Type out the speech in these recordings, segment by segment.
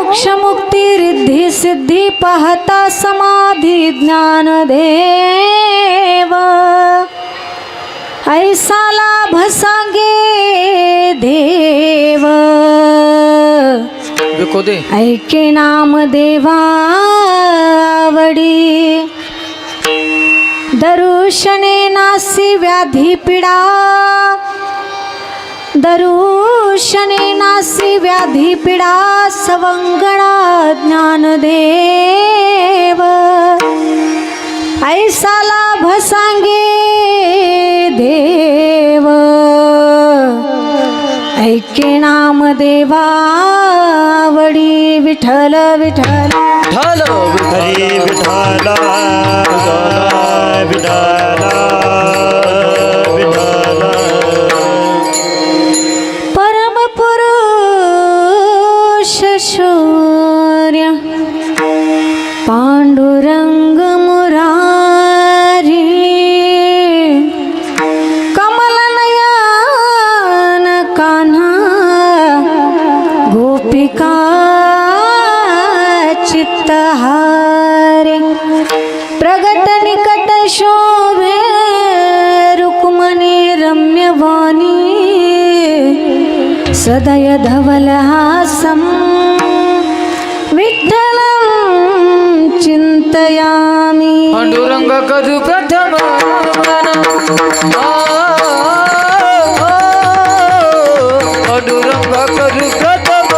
मोक्ष मुक्ती रिद्धी सिद्धी पाहता समाधी ज्ञान देव ऐसा लाभ सांगे देव ऐके नाम देवावडी दरुशने नासी व्याधी पीडा दरुशने नासी व्याधी पीडा सवंगणा ज्ञानदेव ऐसा लाभ सांगे देव ऐके नाम देवावडी विठ्ठल विठ्ठल हरी विठ्ठला विठ्ठला विठ्ठला परम पुरुष शौर्य पांडुरंग मुरारी कमल नयन कान्हा गोपिका चित्तहारे प्रगट निकट शोभे रुक्मणी रम्यवाणी सदय धवलहासं विठ्ठलं चिन्तयामि पांडुरंग करू प्रथम पांडुरंग करू प्रथम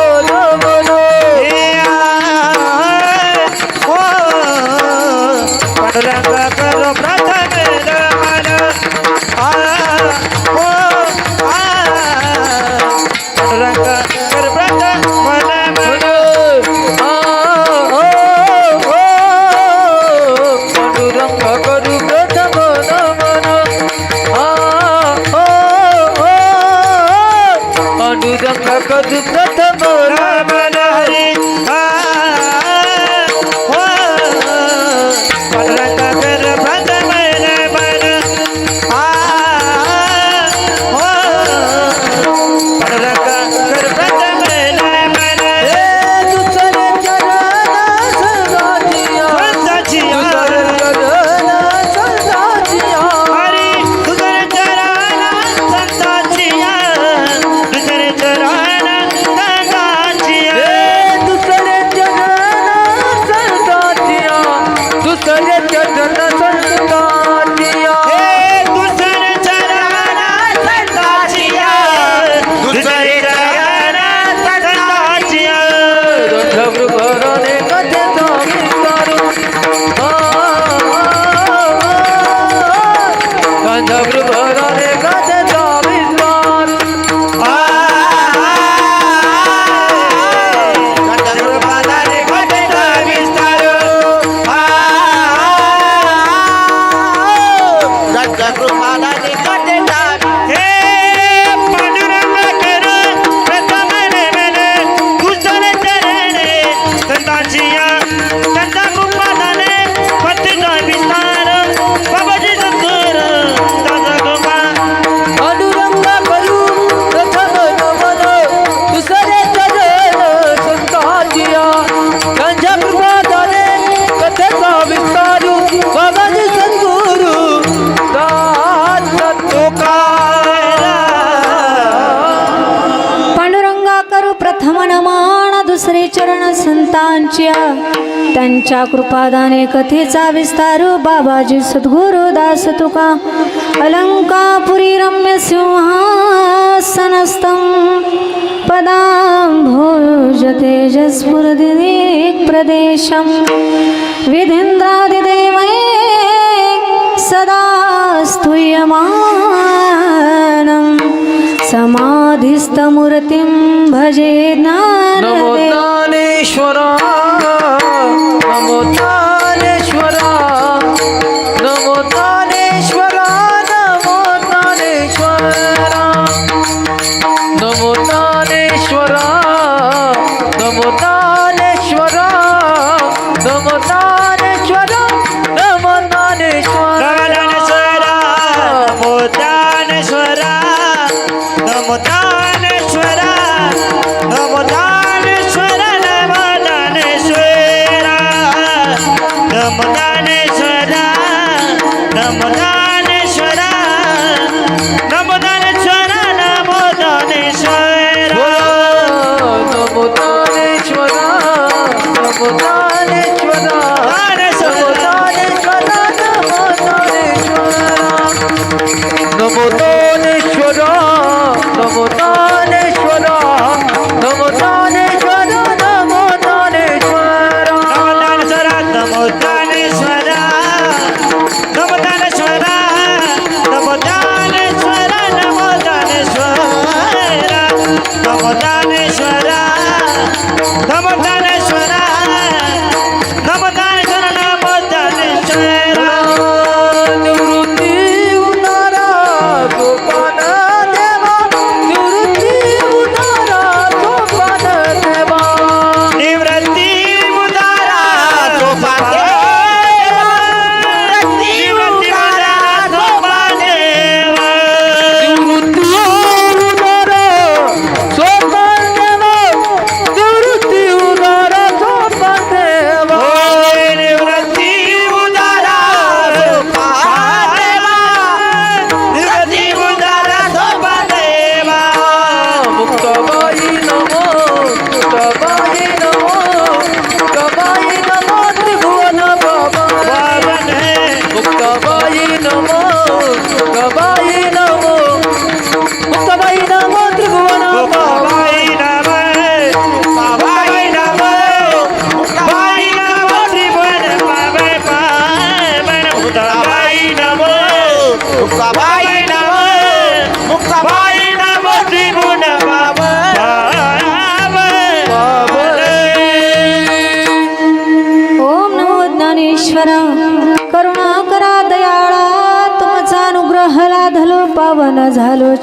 पांडुरंग करू प्रथम पांडुरंग करू प्रथम पांडुरंग करू प्रथम पांडुरंग करू प्रथम हरी पांडुरंग करू प्रथम पांडुरंग करू प्रथम चरण संतांच्या त्यांच्या कृपादाने कथेचा विस्तार बाबाजी सद्गुरु दास तुका अलंकापुरी रम्य सिंहासनस्थं पदाम्भोज तेजस्फुरदिक् प्रदेशं विधीन्द्रादिदेवये सदा स्तूयमानं समाधिस्थमूर्तिं भजे नमो ज्ञानदेव ज्ञानेश्वरा नमो ज्ञानेश्वरा नमो ज्ञानेश्वरा नमो ज्ञानेश्वरा नमो ज्ञानेश्वरा नमो ज्ञानेश्वरा नमो ज्ञानेश्वरा नमो ज्ञानेश्वरा नमो ज्ञानेश्वरा नमो ज्ञानेश्वरा नमो ज्ञानेश्वरा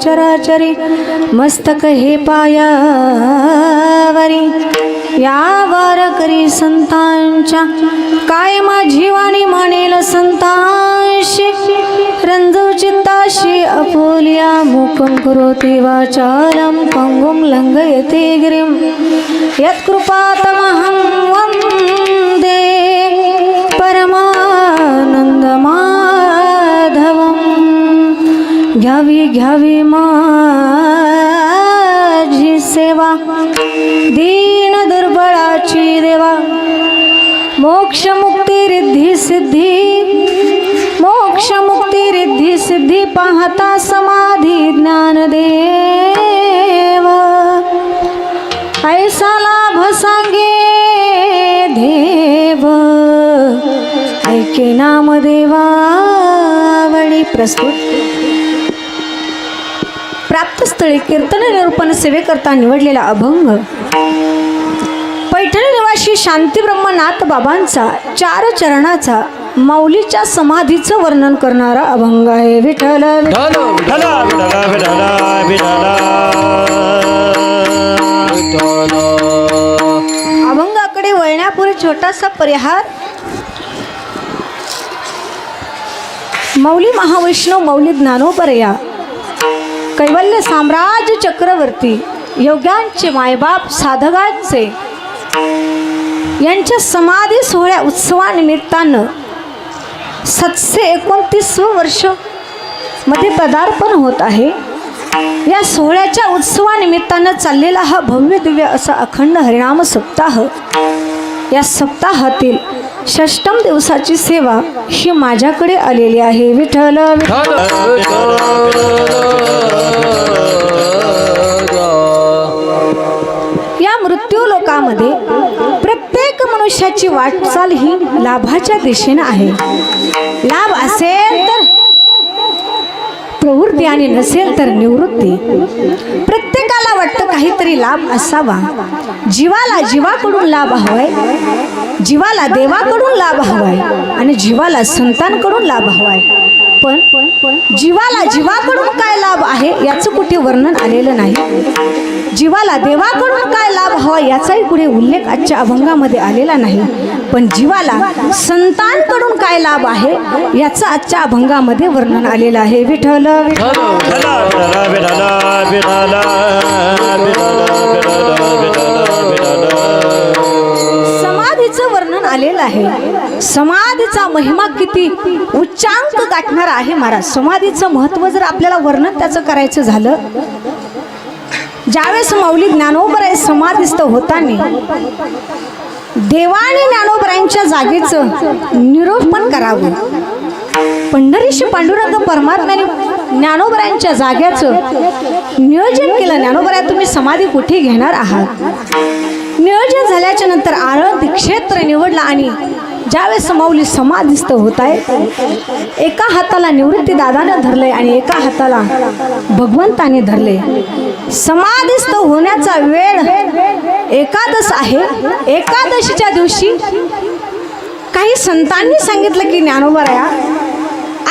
चराचरी मस्तक हे पायावरी या वारकरी संतांच्या कायमा जीवानी मानेल संतांशी रंजू चित्ताशी अपोलिया मुखं करोति वाचालं पंगुं लंघयते गिरिं यत्कृपातमहं वन्दे परमानन्दमाधवं घ्यावी घ्यावी माझी सेवा दीन दुर्बळाची देवा मोक्ष मुक्ती रिद्धी सिद्धी मोक्ष मुक्ती रिद्धी सिद्धी पाहता समाधी ज्ञानदेव ऐसा लाभ सांगे देव ऐके नामदेवावळी प्रस्तुत प्राप्तस्थळी कीर्तन निरूपण सेवेकरता निवडलेला अभंग पैठण निवासी शांती ब्रह्मनाथ बाबांचा 4 चरणाचा माऊलीच्या समाधीचं वर्णन करणारा अभंग आहे. विठ्ठल विठ्ठला विठ्ठला विठ्ठला विठ्ठला. अभंगाकडे वळण्यापूर्वी छोटासा परिहार. माऊली महावैष्णव माऊली ज्ञानोबरया कैवल्य साम्राज्य चक्रवर्ती योग्यांचे मायबाप साधकांचे यांच्या समाधी सोहळ्या उत्सवानिमित्तानं 729 वर्ष मध्ये पदार्पण होत आहे. या सोहळ्याच्या उत्सवानिमित्तानं चाललेला हा भव्य दिव्य असा अखंड हरिनाम सप्ताह. या सप्ताहातील 6ष्टम दिवसाची सेवा ही माझ्याकडे आलेली आहे. विठ्ठल या मृत्यू लोकामध्ये प्रत्येक मनुष्याची वाटचाल ही लाभाच्या दिशेने आहे. लाभ असेल तर प्रवृत्ती आणि नसेल तर निवृत्ती. प्रत्येकाला वाटतं काहीतरी लाभ असावा. जीवाला जीवाकडून लाभ हवाय, जीवाला देवाकडून लाभ हवाय आणि जीवाला संतांकडून लाभ हवाय. पण जीवाला जीवाकडून काय लाभ आहे याचं कुठे वर्णन आलेलं नाही. जीवाला देवाकडून काय लाभ हवा याचाही पुढे उल्लेख आजच्या अभंगामध्ये आलेला नाही. पण जीवाला संतांकडून काय लाभ आहे याचं आजच्या अभंगामध्ये वर्णन आलेलं आहे. विठ्ठल समाधीचं वर्णन आलेलं आहे. समाधीचा महिमा किती उच्चांक गाठणारा आहे महाराज. समाधीचं महत्त्व जर आपल्याला वर्णन त्याचं करायचं झालं, ज्यावेळेस माऊली ज्ञानोबराय समाधीस्थ होताना देवाने ज्ञानोबरायांच्या जागेचं निरूपण करावं. पंढरीशी पांडुरंग परमात्म्याने ज्ञानोबरायांच्या जाग्याचं नियोजन केलं. ज्ञानोबराय तुम्ही समाधी कुठे घेणार आहात. नियोजन झाल्याच्या नंतर आळंदी क्षेत्र निवडला आणि ज्यावेळेस माऊली समाधीस्थ होत आहे, एका हाताला निवृत्ती दादानं धरले आणि एका हाताला भगवंताने धरले. समाधीस्थ होण्याचा वेळ एकादश आहे. एकादशीच्या दिवशी काही संतांनी सांगितलं की ज्ञानोबराया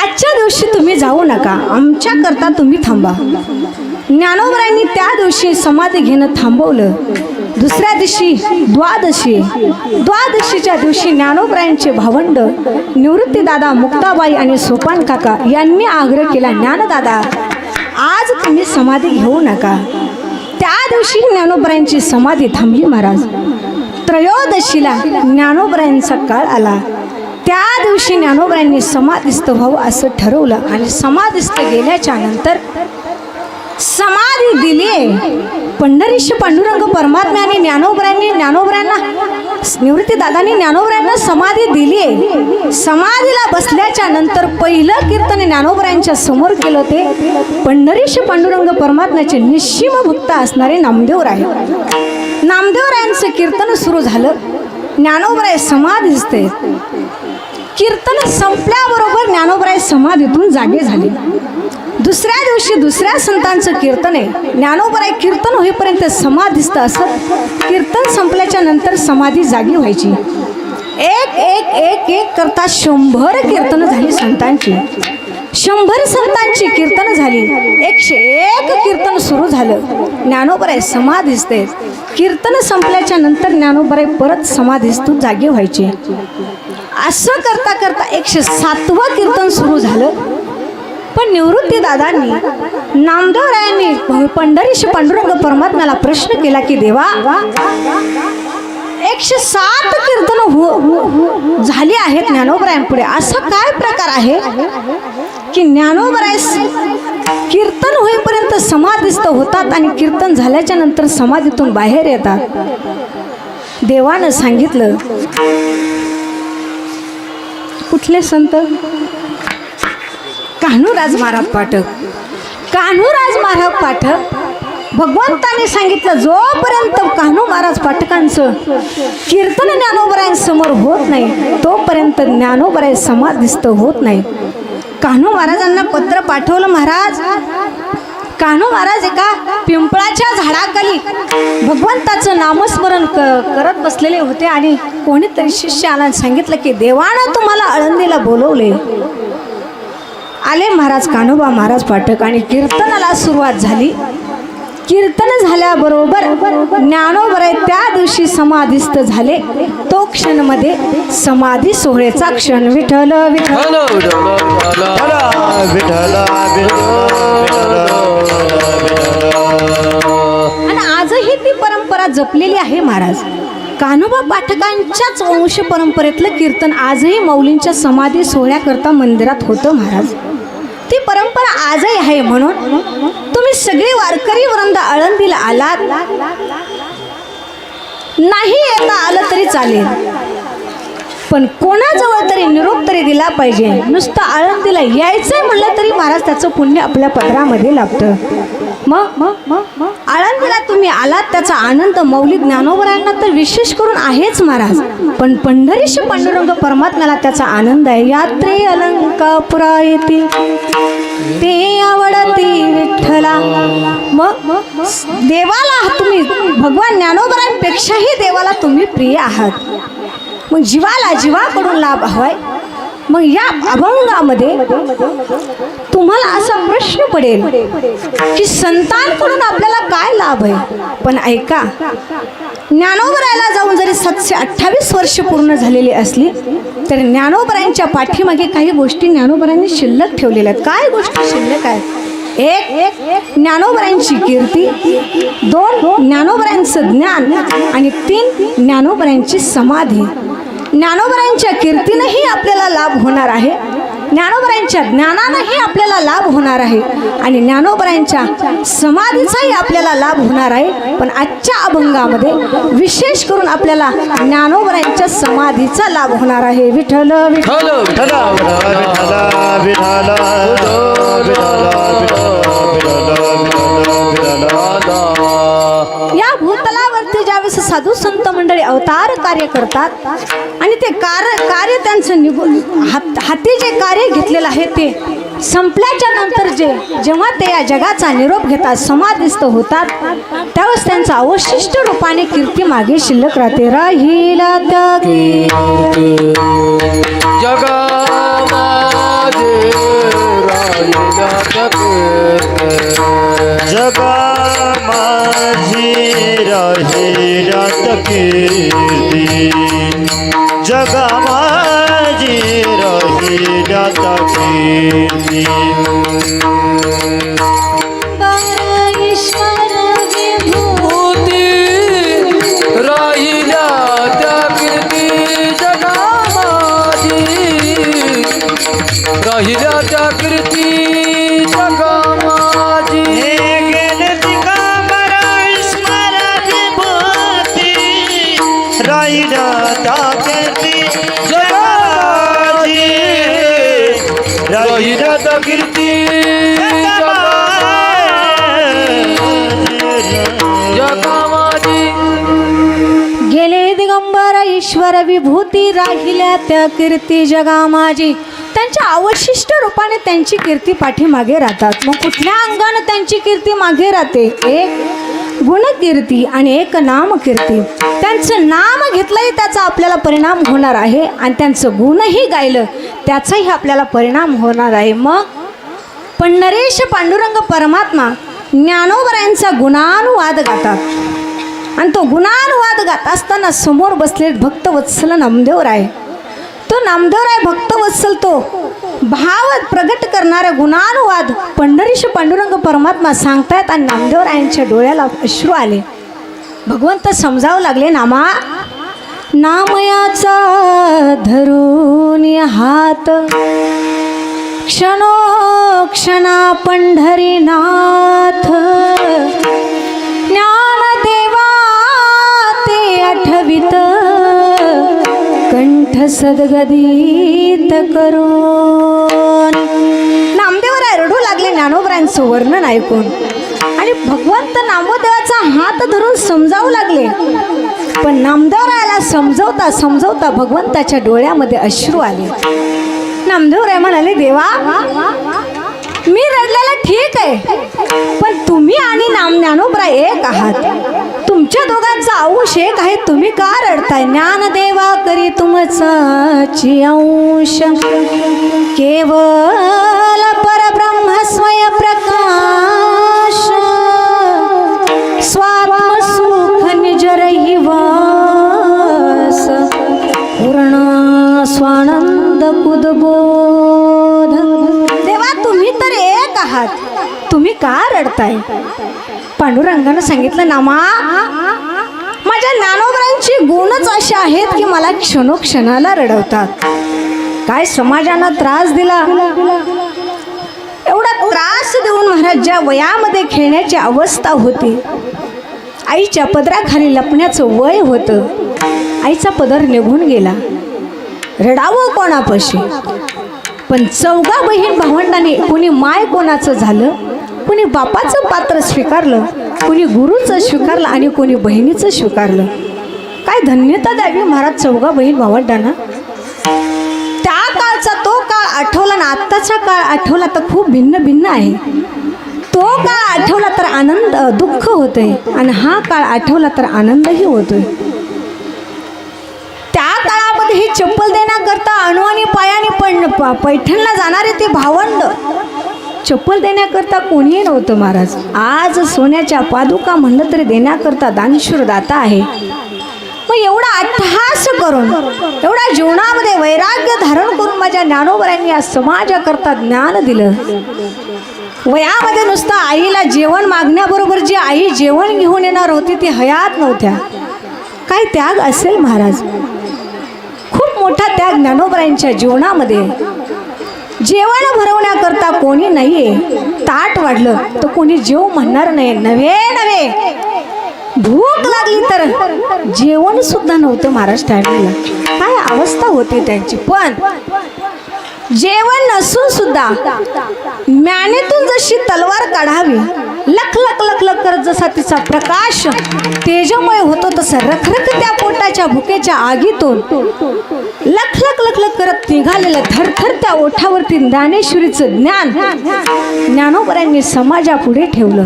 आजच्या दिवशी तुम्ही जाऊ नका, आमच्याकरता तुम्ही थांबा. ज्ञानोबरायांनी त्या दिवशी समाधी घेणं थांबवलं. दुसऱ्या दिवशी द्वादशीच्या दिवशी ज्ञानोबरायांचे भावंड निवृत्तीदादा, मुक्ताबाई आणि सोपान काका यांनी आग्रह केला, ज्ञानदादा आज तुम्ही समाधी घेऊ नका. त्या दिवशी ज्ञानोबरायांची समाधी थांबली महाराज. त्रयोदशीला ज्ञानोबरायांचा काळ आला. त्या दिवशी ज्ञानोबरायांनी समाधीस्थ व्हावं असं ठरवलं आणि समाधीस्थ गेल्याच्या नंतर समाधी दिली. पंढरीश पांडुरंग परमात्म्याने ज्ञानोबरायांना निवृत्तीदादांनी ज्ञानोबरायांना समाधी दिली. समाधीला बसल्याच्या नंतर पहिलं कीर्तन ज्ञानोबरायांच्या समोर केलं ते पंढरीश पांडुरंग परमात्म्याचे निश्चिम भक्त असणारे नामदेवराय. नामदेवरायांचं कीर्तन सुरू झालं. ज्ञानोबराय समाधीस्थ. कीर्तन संपल्याबरोबर ज्ञानोबराय समाधीतून जागे झाले. दुसऱ्या दिवशी दुसऱ्या संतांचं कीर्तन आहे. ज्ञानोबराय कीर्तन होईपर्यंत समाधीस्थ असत. कीर्तन संपल्याच्या नंतर समाधी जागी व्हायची. एक एक एक एक करता 100 कीर्तन झाली संतांची. 100 संतांची कीर्तन झाली, 101 कीर्तन सुरू झालं. ज्ञानोबराय समाधीस्थ आहेत. कीर्तन संपल्याच्या नंतर ज्ञानोबराय परत समाधीस्तून जागे व्हायचे. असं करता करता 107वं कीर्तन सुरू झालं. पण निवृत्ती दादांनी नामदेवरायांनी पंढरीशी पांडुरंग परमात्म्याला प्रश्न केला की देवा 107 कीर्तन झाली आहेत ज्ञानोबरायांपुढे, असा काय प्रकार आहे की ज्ञानोबराय कीर्तन होईपर्यंत समाधीस्थ होतात आणि कीर्तन झाल्याच्या नंतर समाधीतून बाहेर येतात. देवानं सांगितलं, कुठले संत? कान्होराज महाराज पाठक. कान्होराज महाराज पाठक भगवंताने सांगितलं, जोपर्यंत कान्हो महाराज पाठकांचं कीर्तन ज्ञानोबरायांसमोर होत नाही तोपर्यंत ज्ञानोबराय समाधीस्थ होत नाही. कान्हो महाराजांना पत्र पाठवलं. महाराज कान्हो महाराज एका पिंपळाच्या झाडाखाली भगवंताचं नामस्मरण करत बसलेले होते आणि कोणीतरी शिष्य आला सांगितलं की देवानं तुम्हाला आळंदीला बोलवले. आले महाराज कान्होबा महाराज पाठक आणि कीर्तनाला सुरुवात झाली. कीर्तन झाल्याबरोबर ज्ञानोबराय त्या दिवशी समाधीस्थ झाले. तो क्षणमध्ये समाधी सोहळ्याचा क्षण. विठ्ठल विठ्ठल आणि आजही ती परंपरा जपलेली आहे. महाराज कान्होबा पाठकांच्याच वंश परंपरेतलं कीर्तन आजही माऊलींच्या समाधी सोहळ्याकरता मंदिरात होतं. महाराज ती परंपरा आजही आहे. म्हणून तुम्ही सगळे वारकरी वृंद आळंदीला आलात, नाही येता आलं तरी चालेल, पण कोणाजवळ तरी निरोप तरी दिला पाहिजे. नुसतं आळंदीला यायचंय म्हणलं तरी महाराज त्याचं पुण्य आपल्या पदरामध्ये लाभतं. मग आळंदीला तुम्ही आलात त्याचा आनंद माऊली ज्ञानोबरायांना तर विशेष करून आहेच महाराज, पण पंढरीशी पांडुरंग परमात्म्याला त्याचा आनंद आहे. यात्रे अलंकापुरा येते ते आवडती विठ्ठला. मग देवाला तुम्ही भगवान ज्ञानोबरायांपेक्षाही देवाला तुम्ही प्रिय आहात. मग जीवाला जीवाकडून लाभ हवाय. मग या अभंगामध्ये तुम्हाला असा प्रश्न पडेल की संतांकडून आपल्याला काय लाभ आहे. पण ऐका, ज्ञानोबरायाला जाऊन जरी 728 वर्ष पूर्ण झालेली असली तर ज्ञानोबरायांच्या पाठीमागे काही गोष्टी ज्ञानोबरायांनी शिल्लक ठेवलेल्या आहेत. काय गोष्टी शिल्लक आहेत? एक ज्ञानोबरायांची कीर्ती, 2 ज्ञानोबरायांचं ज्ञान आणि 3 ज्ञानोबरायांची समाधी. ज्ञानोबरायांच्या कीर्तीनेही आपल्याला लाभ होणार आहे, ज्ञानोबरायांच्या ज्ञानानेही आपल्याला लाभ होणार आहे आणि ज्ञानोबरायांच्या समाधीचाही आपल्याला लाभ होणार आहे. पण आजच्या अभंगामध्ये विशेष करून आपल्याला ज्ञानोबरायांच्या समाधीचा लाभ होणार आहे. विठ्ठल विठ्ठल या भूतलावरती ज्यावेळेस साधू संत मंडळी अवतार कार्य करतात आणि ते कार्य त्यांचं निघून हाती जे कार्य घेतलेलं आहे ते संपल्याच्या नंतर जेव्हा ते या जगाचा निरोप घेतात, समाधीस्थ होतात, त्यावेळेस त्यांचा अवशिष्ट रूपाने कीर्ती मागे शिल्लक राहते. राहिला त्या जगा माझी राहिला कीर्ती, जगा माझी राहिला कीर्ती. ईश्वर विभूती राहिल्या त्या कीर्ती, जगा माझी राहिल्या त्या कीर्ती, जगा माझी. राहिला त्या कीर्ती, जगा माझी राहिला त्या कीर्ती, जगा माझी. गेले दिगंबर ईश्वर विभूती राहिल्या त्या कीर्ती जगा माझी. त्यांच्या अवशिष्ट रूपाने त्यांची कीर्ती पाठीमागे राहतात. मग कुठल्या अंगानं त्यांची कीर्ती मागे राहते? एक गुणकीर्ती आणि एक नामकीर्ती. त्यांचं नाम घेतलंही त्याचा आपल्याला परिणाम होणार आहे आणि त्यांचं गुणही गायलं त्याचाही आपल्याला परिणाम होणार आहे. मग पण नरेश पांडुरंग परमात्मा ज्ञानोबरायांचा गुणानुवाद गातात आणि तो गुणानुवाद गात असताना समोर बसले भक्तवत्सल नामदेवराय. तो नामदेवराय भक्तवत्सल तो भाव प्रगट करणारा गुणानुवाद पंढरीश पांडुरंग परमात्मा सांगतायत आणि नामदेवरायांच्या डोळ्याला अश्रू आले. भगवंत समजावू लागले, नामा नामयाचा धरून हात क्षणोक्षणा पंढरीनाथ ज्ञानदेवा ते आठवित कंठ सद्गदित करून. नामदेवराय रडू लागले ज्ञानोबरायांचं वर्णन ऐकून आणि भगवंत नामदेवाचा हात धरून समजावू लागले. पण नामदेवरायाला समजवता समजवता भगवंताच्या डोळ्यामध्ये अश्रू आले. नामदेवराय म्हणाले, देवा मी रडलेला ठीक आहे, पण तुम्ही आणि ज्ञानोबराय एक आहात. तुमच्या दोघांचा अंश एक आहे, तुम्ही का रडताय? ज्ञानदेवा करी तुमचाची अंश केवळ परब्रह्म स्वयंप्रकाश स्वात्म सुख निज रहिवास पूर्ण स्वानंद कुदबोध. देवा तुम्ही तर एक आहात, तुम्ही का रडताय? पांडुरंगानं सांगितलं, नामा माझ्या ज्ञानोबरायांची गुणच असे आहेत की मला क्षणोक्षणाला रडवतात. काय समाजानं त्रास दिला, एवढा त्रास देऊन महाराज ज्या वयामध्ये खेळण्याची अवस्था होती, आईच्या पदराखाली लपण्याचं वय होतं, आईचा पदर निघून गेला, रडावं कोणापाशी? पण चौघा बहीण भावंडाने कोणी माय कोणाचं झालं, कोणी बापाचं पात्र स्वीकारलं, कोणी गुरुचं स्वीकारलं आणि कोणी बहिणीचं स्वीकारलं. काय धन्यता द्यावी महाराज चौघा बहीण भावंडांना. त्या काळचा तो काळ आठवला ना आत्ताचा काळ आठवला तर खूप भिन्न भिन्न आहे. तो काळ आठवला तर आनंद दुःख होतंय आणि हा काळ आठवला तर आनंदही होतोय. त्या काळामध्ये ही चप्पल देण्याकरता अणू आणि पायाने पैठणला जाणारे ते भावंड चप्पल देण्याकरता कोणीही नव्हतं महाराज. आज सोन्याच्या पादुका म्हणलं तरी देण्याकरता दानशूर दाता आहे. मग एवढा अट्टहास करून एवढा जीवनामध्ये वैराग्य धारण करून माझ्या ज्ञानोबरायांनी या समाजाकरता ज्ञान दिलं. वयामध्ये नुसतं आईला जेवण मागण्याबरोबर जी आई जेवण घेऊन येणार होती ती हयात नव्हत्या. काय त्याग असेल महाराज, खूप मोठा त्याग ज्ञानोबरायांच्या जीवनामध्ये. जेवण भरवण्याकरता कोणी नाहीये, ताट वाढलं तर कोणी जेव म्हणणार नाही. नव्हे नव्हे भूक लागली तर जेवण सुद्धा नव्हतं महाराज टायमाला. काय अवस्था होती त्यांची. पण जेवण नसून सुद्धा म्यानेतून जशी तलवार काढावी, लख लख लख लख करत जसा तिचा प्रकाश तेजमय होतो तसं रखरख त्या पोटाच्या भुकेच्या आगीतून लख लख लख लख करत निघालेलं थरथर त्या ओठावरती ज्ञानेश्वरीचं ज्ञान ज्ञानोबरायांनी समाजापुढे ठेवलं.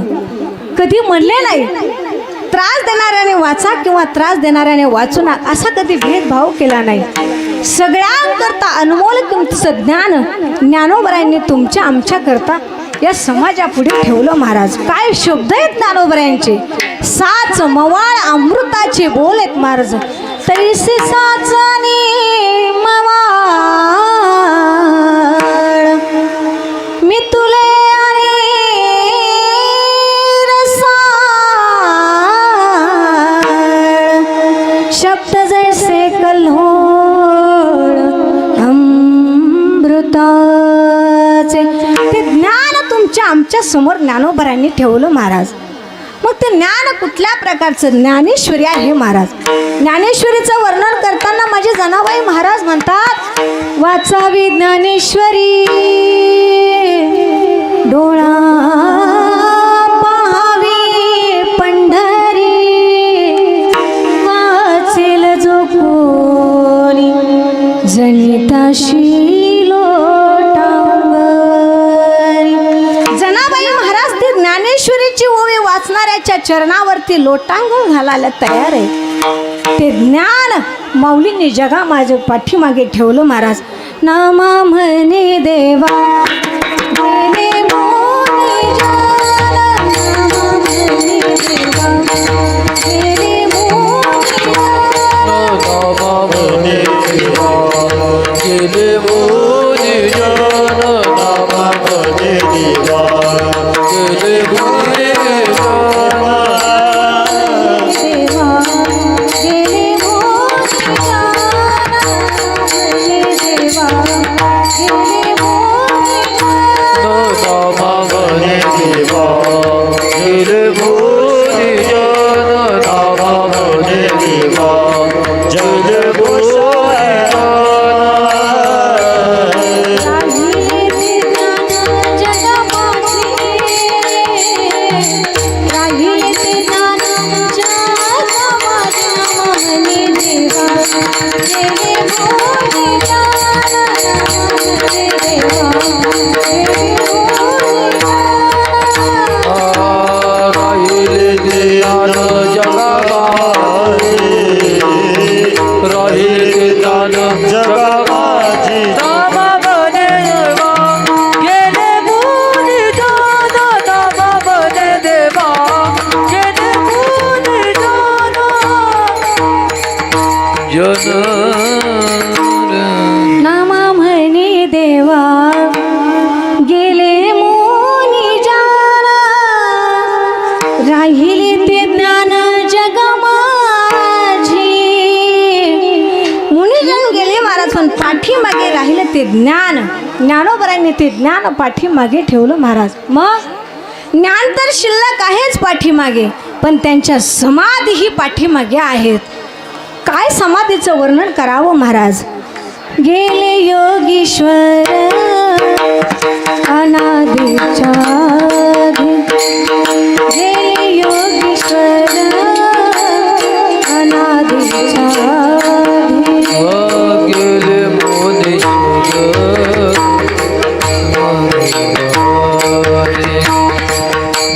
कधी म्हणले नाही त्रास देणाऱ्याने वाचा किंवा त्रास देणाऱ्याने वाचू नका, असा कधी भेदभाव केला नाही. सगळ्यांकरता अनमोल किमतीचं ज्ञान ज्ञानोबरायांनी तुमच्या आमच्याकरता या समाजापुढे ठेवलं महाराज. काय शब्द आहेत ज्ञानोबरायांचे, साच मवाळ अमृताचे बोल आहेत महाराज. तरी से साचाने मवाळ मी तुले आणि रसाळ शब्द जैसे कल्होळ अमृताचे. ते ज्ञान तुमच्या आमच्या समोर ज्ञानोबरायांनी ठेवलं महाराज. मग ते ज्ञान कुठल्या प्रकारचं? ज्ञानेश्वरी आहे महाराज. ज्ञानेश्वरीचं वर्णन करताना माझे जनाबाई महाराज म्हणतात, वाचावी ज्ञानेश्वरी डोळा पाहावी पंढरी वाचेल जो कोणी जनिताशी लोटांगरी. जनाबाई महाराज ते ज्ञानेश्वरीची ओवी वाचणाऱ्याच्या चरणावरती लोटांगण घालायला तयार आहे. ते ज्ञान माऊलींनी जगा माझ्या पाठीमागे ठेवलं महाराज. नामा म्हणे देवा नामा म्हणे देवा गेले मोनी जाना राहिले ते ज्ञान जग माझी. मुनिजन गेले महाराज पण पाठीमागे राहिले ते ज्ञान. ज्ञानोबरांनी ते ज्ञान पाठीमागे ठेवलं महाराज. मग ज्ञान तर शिल्लक आहेच पाठीमागे, पण त्यांच्या समाधी ही पाठीमागे आहेत. काय समाधीचं वर्णन करावं महाराज. गेले योगीश्वर अनादिच्या आधी. गेले योगीश्वर अनादिच्या आधी. गेले मोनेश्वर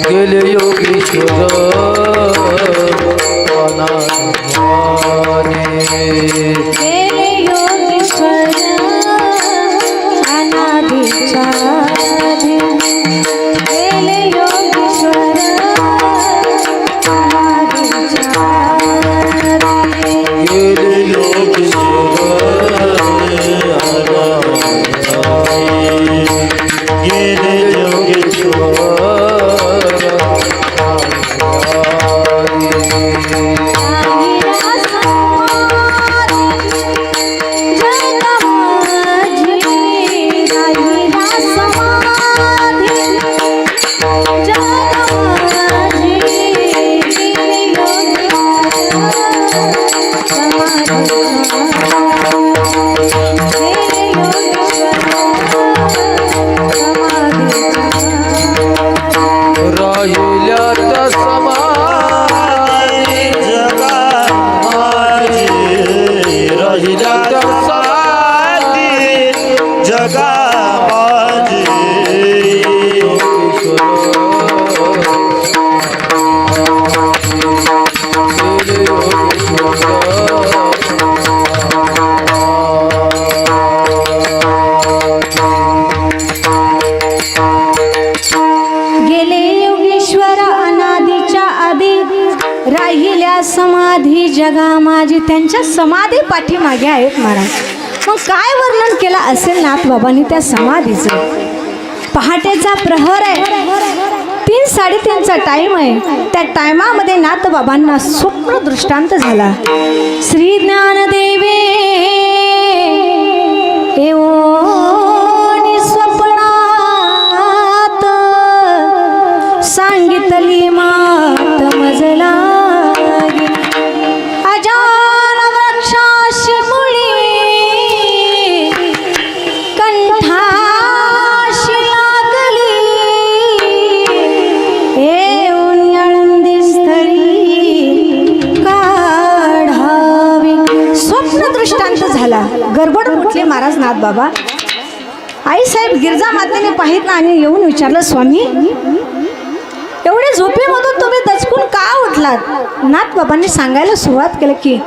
गेले योगीश्वर गेले योगीश्वर अनादिच्या आधी. गेले योगीश्वर अनादिच्या आधी. गेले गेले समाधी जगा माझी. त्यांच्या समाधी पाठीमागे आहेत महाराज. मग काय वर्णन केलं असेल नाथ बाबांनी त्या समाधीचं. पहाटेचा प्रहर आहे, 3-3:30चा टाइम आहे. त्या टायमामध्ये नाथ बाबांना स्वप्न दृष्टांत झाला. श्री ज्ञानदेवे एवोनी स्वप्नात सांगितली मात मजला. अजान वृक्षाशी मुळी कंठाशी लागली. येऊन आळंदी स्थळी काढावी. स्वप्न दृष्टांत झाला. गडबडून उठले महाराज नाथ बाबा. आई साहेब गिरजा मातेने पाहितलं आणि येऊन विचारलं, स्वामी एवढे झोपेमधून तुम्ही दचकून का उठलात. नाथ बाबांनी सांगायला सुरुवात केलं की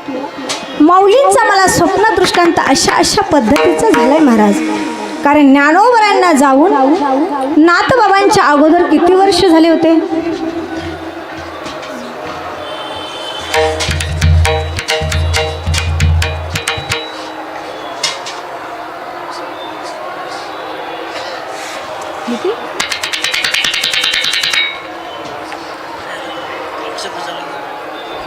माऊलींचा मला स्वप्न दृष्टांत अशा पद्धतीचा झालाय महाराज. कारण ज्ञानोबरांना जाऊन नाथ बाबांच्या अगोदर किती वर्ष झाले होते.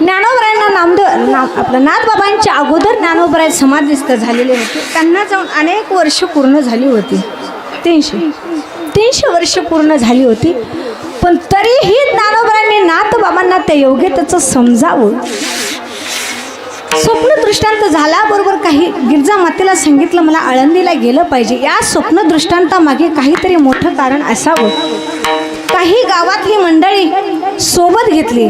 ज्ञानोबरांना आपलं नाथ बाबांच्या अगोदर ज्ञानोबराय समाधीस्थ झालेले होते. त्यांना जाऊन अनेक वर्ष पूर्ण झाली होती. 300 वर्ष पूर्ण झाली होती. पण तरीही ज्ञानोबरांनी नाथ बाबांना त्या योग्यतेचं समजावं. स्वप्न दृष्टांत झाल्याबरोबर काही गिरजा मातेला सांगितलं मला आळंदीला गेलं पाहिजे. या स्वप्न दृष्टांतामागे काहीतरी मोठं कारण असावं. काही गावातली मंडळी सोबत घेतली.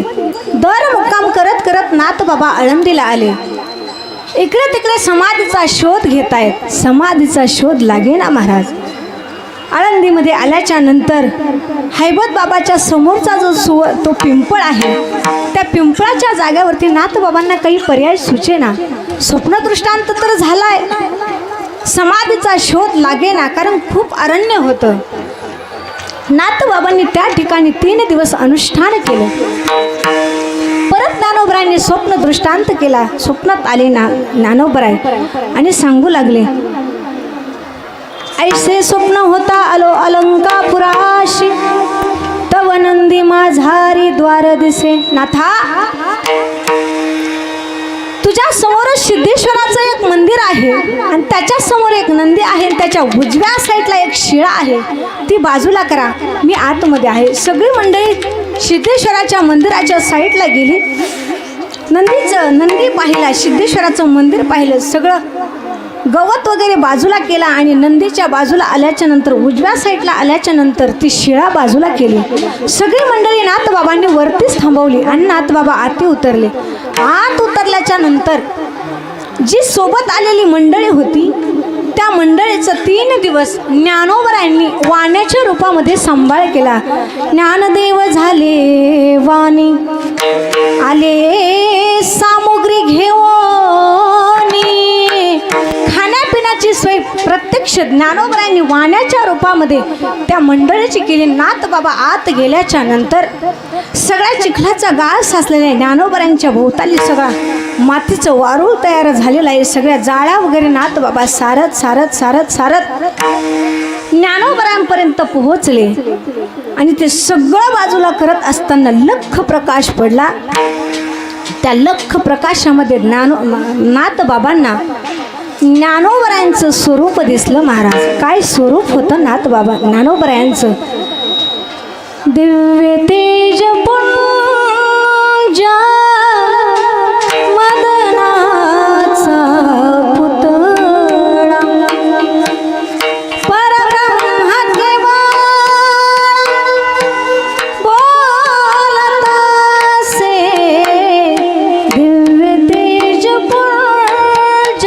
दर मुक्काम करत करत नाथ बाबा आळंदीला आले. इकडे तिकडे समाधीचा शोध घेत आहेत. समाधीचा शोध लागेना महाराज. आळंदीमध्ये आल्याच्या नंतर हैबत बाबाच्या समोरचा जो तो पिंपळ आहे, त्या पिंपळाच्या जागेवरती नाथ बाबांना काही पर्याय सुचेना. स्वप्न दृष्टांत तर झालाय, समाधीचा शोध लागेना, कारण खूप अरण्य होतं. नाथ बाबांनी त्या ठिकाणी 3 दिवस अनुष्ठान केलं. परत ज्ञानोबरायांनी स्वप्न दृष्टांत केला. स्वप्नात आले ज्ञानोबराय आणि सांगू लागले, ऐसे स्वप्न होता आलो अलंकापुराशी, तव नंदी माझारी द्वार दिसे. नाथा, तुझ्या समोरच सिद्धेश्वराचं एक मंदिर आहे आणि त्याच्या समोर एक नंदी आहे, त्याच्या उजव्या साईडला एक शिळा आहे, ती बाजूला करा, मी आतमध्ये आहे. सगळी मंडळी सिद्धेश्वराच्या मंदिराच्या साईडला गेली. नंदी पाहिला, सिद्धेश्वराचं मंदिर पाहिलं, सगळं गवत वगैरे बाजूला केला आणि नंदीच्या बाजूला आल्याच्या नंतर उजव्या साईडला आल्याच्या नंतर ती शिळा बाजूला केली. सगळी मंडळी नाथबाबांनी वरतीच थांबवली आणि नाथबाबा आती उतरले. आत उतरल्याच्या नंतर जी सोबत आलेली मंडळी होती त्या मंडळीचं 3 दिवस ज्ञानोबरायांनी वाण्याच्या रूपामध्ये सांभाळ केला. ज्ञानदेव झाले वाणी, आले सामुग्री घेऊन, खाण्यापिण्याची सोय प्रत्यक्ष ज्ञानोबरायांनी वाण्याच्या रूपामध्ये त्या मंडळीची केली. नाथबाबा आत गेल्याच्या नंतर सगळ्या चिखलाचा गाळ साचलेला ज्ञानोबरायांच्या भोवताली सगळा मातीचं वारूळ तयार झालेलं आहे. सगळ्या जाळ्या वगैरे नाथबाबा सारत सारत सारत सारत ज्ञानोबरायांपर्यंत पोहोचले आणि ते सगळं बाजूला करत असताना लख प्रकाश पडला. त्या लख प्रकाशामध्ये नाथबाबांना ज्ञानोबरायांचं स्वरूप दिसलं. महाराज, काय स्वरूप होतं नाथबाबा ज्ञानोबरायांचं? दिव्य तेज पुंज मदनाचा पुतळा, परब्रह्म केवळ बोलत असे. दिव्य तेज पुंज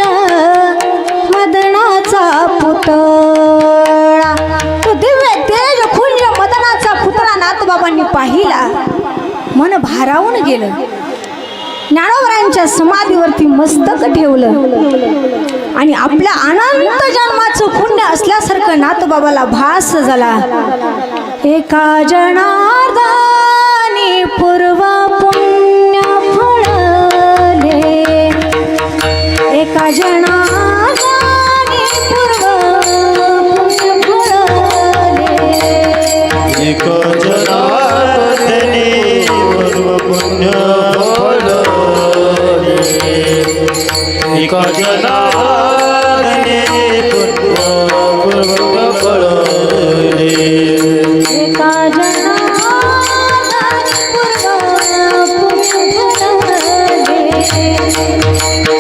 मदनाचा पुतळा, तो दिव्य तेज पुंज मदनाचा पुतळा नाथबाबांनी पाहिला. मन भारावून गेलं. ज्ञानोबरायांच्या समाधीवरती मस्तक ठेवलं आणि आपल्या अनंत जन्माचं पुण्य असल्यासारखं नाथबाबाला भास झाला. एका जनार्दनी पूर्व पुण्य फळले, एका जनार्दनी पूर्व पुण्य फळले, एक जनार्दनी पूर्व पुण्य फळले, एक जनार्दनी पूर्व पुण्य फळले, एका जनार्दनी पूर्व पुण्य फळले,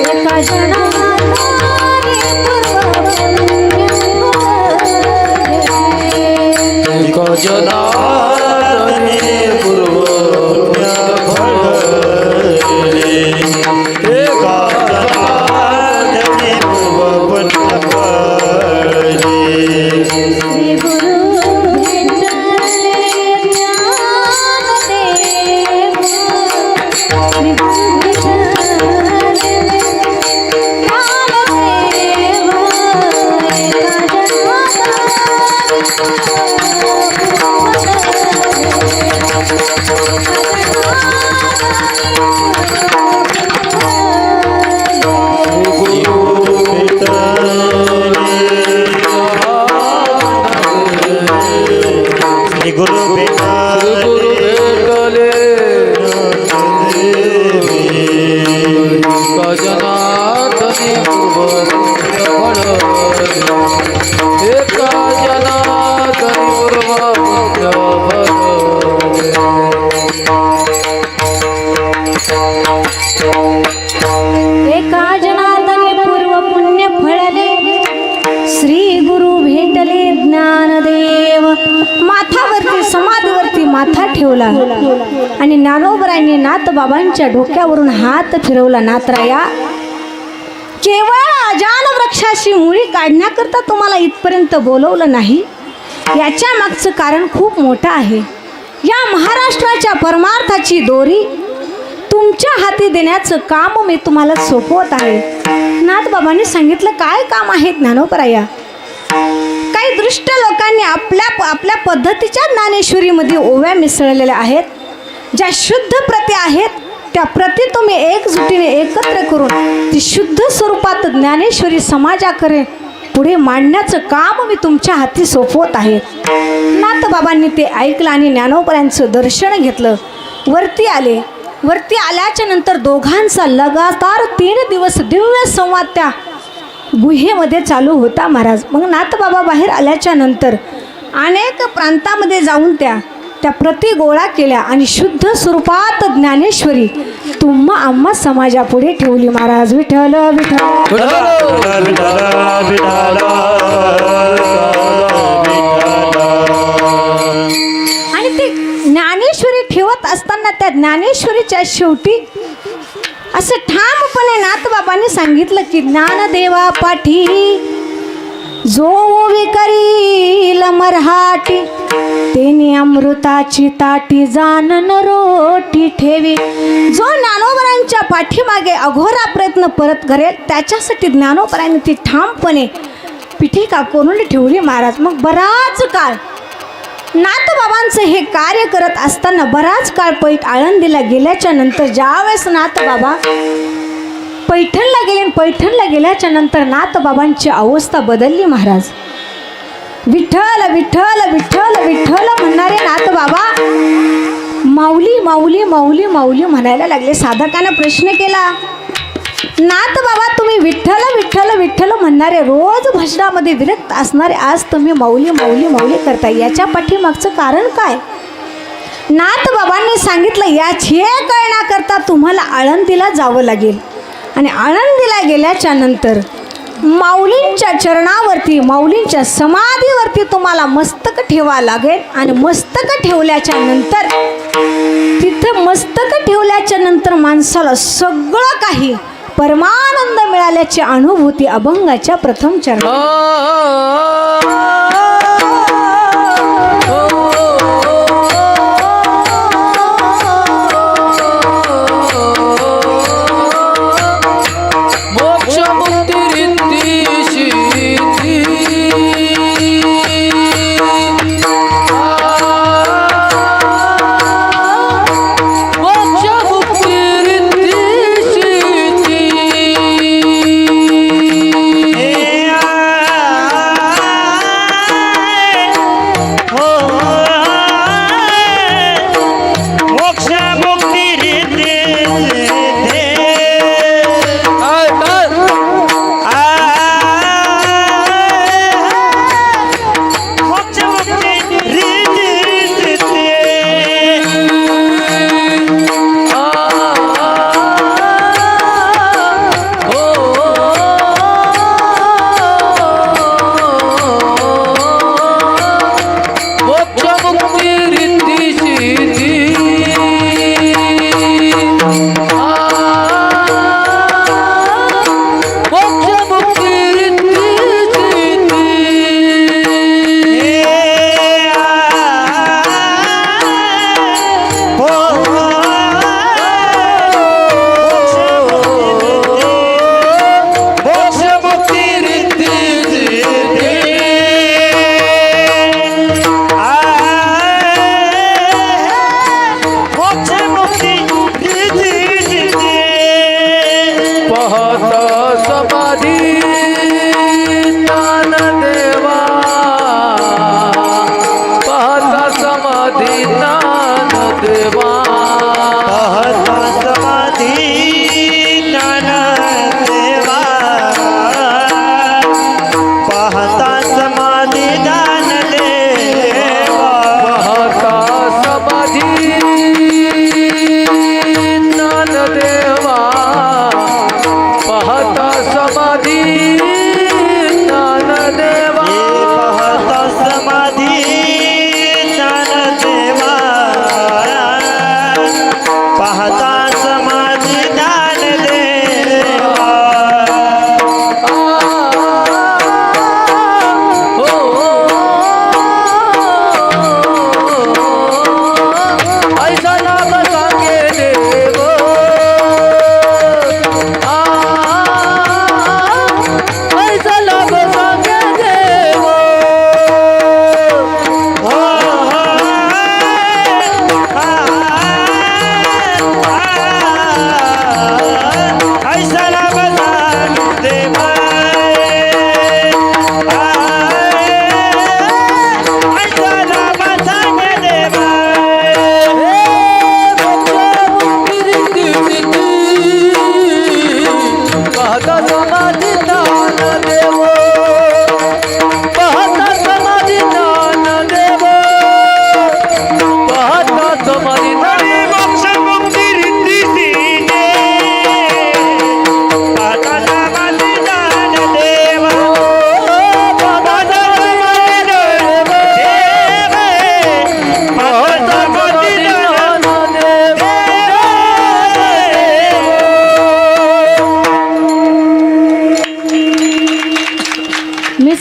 एका जनार्दनी पूर्व पुण्य फळले. एक जनार्दनी पूर्व पुण्य फळले, एक जनार्दनी पूर्व पुण्य फळले. श्री गुरु भेटले ज्ञानदेव, श्री गुरु भेटले ज्ञानदेव, श्री गुरु गुरु भेटले भेटले एक जनार्दनी पूर्व पुण्य फळले, एक जनार्दनी पूर्व पुण्य फळले. एका जनार्दनी पूर्व पुण्य फळले, श्री गुरु भेटले ज्ञानदेव. माथावरती समाधीवरती माथा ठेवला आणि ज्ञानोबरायांनी नाथबाबांच्या डोक्यावरून हात फिरवला. नाथराया, केवळ अजान वृक्षाची मुळी काढण्याकरता तुम्हाला इथपर्यंत बोलवलं नाही, याच्या मागचं कारण खूप मोठं आहे. या महाराष्ट्राच्या परमार्थाची दोरी तुमच्या हाती देण्याचं काम मी तुम्हाला सोपवत आहे. नाथबाबांनी सांगितलं, काय काम आहे ज्ञानोबराया? काही दृष्ट लोकांनी आपल्या पद्धतीच्या ज्ञानेश्वरीमध्ये ओव्या मिसळलेल्या आहेत, ज्या शुद्ध प्रती आहेत त्या प्रति तुम्ही एकजुटीने एकत्र करून ती शुद्ध स्वरूपात ज्ञानेश्वरी समाजाकडे पुढे मांडण्याचं काम मी तुमच्या हाती सोपवत आहे. नाथबाबांनी ते ऐकलं आणि ज्ञानोबरांचं दर्शन घेतलं. वरती आले. वरती आल्याच्या नंतर दोघांचा लगातार 3 दिवस दिव्य संवाद त्या गुहेमध्ये चालू होता महाराज. मग नाथबाबा बाहेर आल्याच्या नंतर अनेक प्रांतामध्ये जाऊन त्या प्रति गोळा केल्या आणि शुद्ध स्वरूपात ज्ञानेश्वरी तुम्हा आम्हा समाजापुढे ठेवली महाराज. विठ्ठल विठ्ठल विठ्ठल विठ्ठल आणि ते ज्ञानेश्वरी ठेवत असताना त्या ज्ञानेश्वरीच्या शेवटी असं ठामपणे नाथबाबांनी सांगितलं की ज्ञानदेवा पाठी जो विकरील मराठी तेने अमृताची ताटी जानन रोटी ठेवी. जो ज्ञानोबरांच्या पाठीमागे अघोरा प्रयत्न परत करेल त्याच्यासाठी ज्ञानोबरांनी ती ठामपणे पिठिका करून ठेवली महाराज. मग बराच काळ नाथबाबांचं हे कार्य करत असताना बराच काळ आळंदीला गेल्याच्या नंतर ज्यावेळेस नाथबाबा पैठणला गेले, पैठणला गेल्याच्या नंतर नाथबाबांची अवस्था बदलली महाराज. विठ्ठल विठ्ठल विठ्ठल विठ्ठल म्हणणारे नाथबाबा माऊली माऊली माऊली माऊली म्हणायला लागले. साधकांना प्रश्न केला, नाथबाबा तुम्ही विठ्ठल विठ्ठल विठ्ठल म्हणणारे रोज भजनामध्ये विरक्त असणारे आज तुम्ही माऊली माऊली माऊली करताय, याच्या पाठीमागचं कारण काय? नाथबाबांनी सांगितलं याची कळना करता तुम्हाला आळंदीला जावं लागेल आणि आळंदीला गेल्याच्या नंतर माऊलींच्या चरणावरती माऊलींच्या समाधीवरती तुम्हाला मस्तक ठेवावं लागेल आणि मस्तक ठेवल्याच्या नंतर तिथं मस्तक ठेवल्याच्या नंतर माणसाला सगळं काही परमानंद मिळाल्याची अनुभूती अभंगाच्या प्रथम चरण.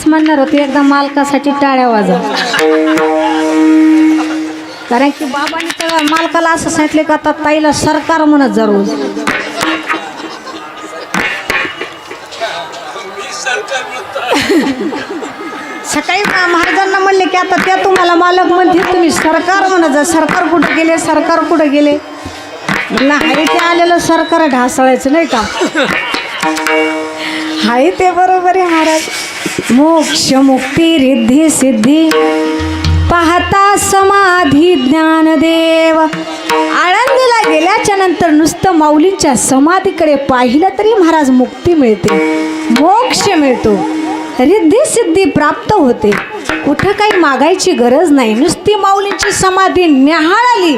तेच म्हणणार होते एकदा मालकासाठी टाळ्या वाजा. कारण की बाबांनी तर मालकाला असं सांगितले का आता ताईला सरकार म्हणत जा रोज. सकाळी महाराजांना म्हणले की आता त्या तुम्हाला मालक म्हणते तुम्ही सरकार म्हणत जा. सरकार कुठे गेले, सरकार कुठे गेले. नाही ते आलेलं सरकार ढासळायचं नाही का. हाय ते बरोबर आहे महाराज. मोक्ष मुक्ती रिद्धी सिद्धी पाहता समाधी ज्ञानदेव. आळंदीला गेल्याच्या नंतर नुसतं माऊलींच्या समाधीकडे पाहिलं तरी महाराज मुक्ती मिळते, मोक्ष मिळतो, रिद्धी सिद्धी प्राप्त होते. कुठं काही मागायची गरज नाही. नुसती माऊलींची समाधी न्याहाळली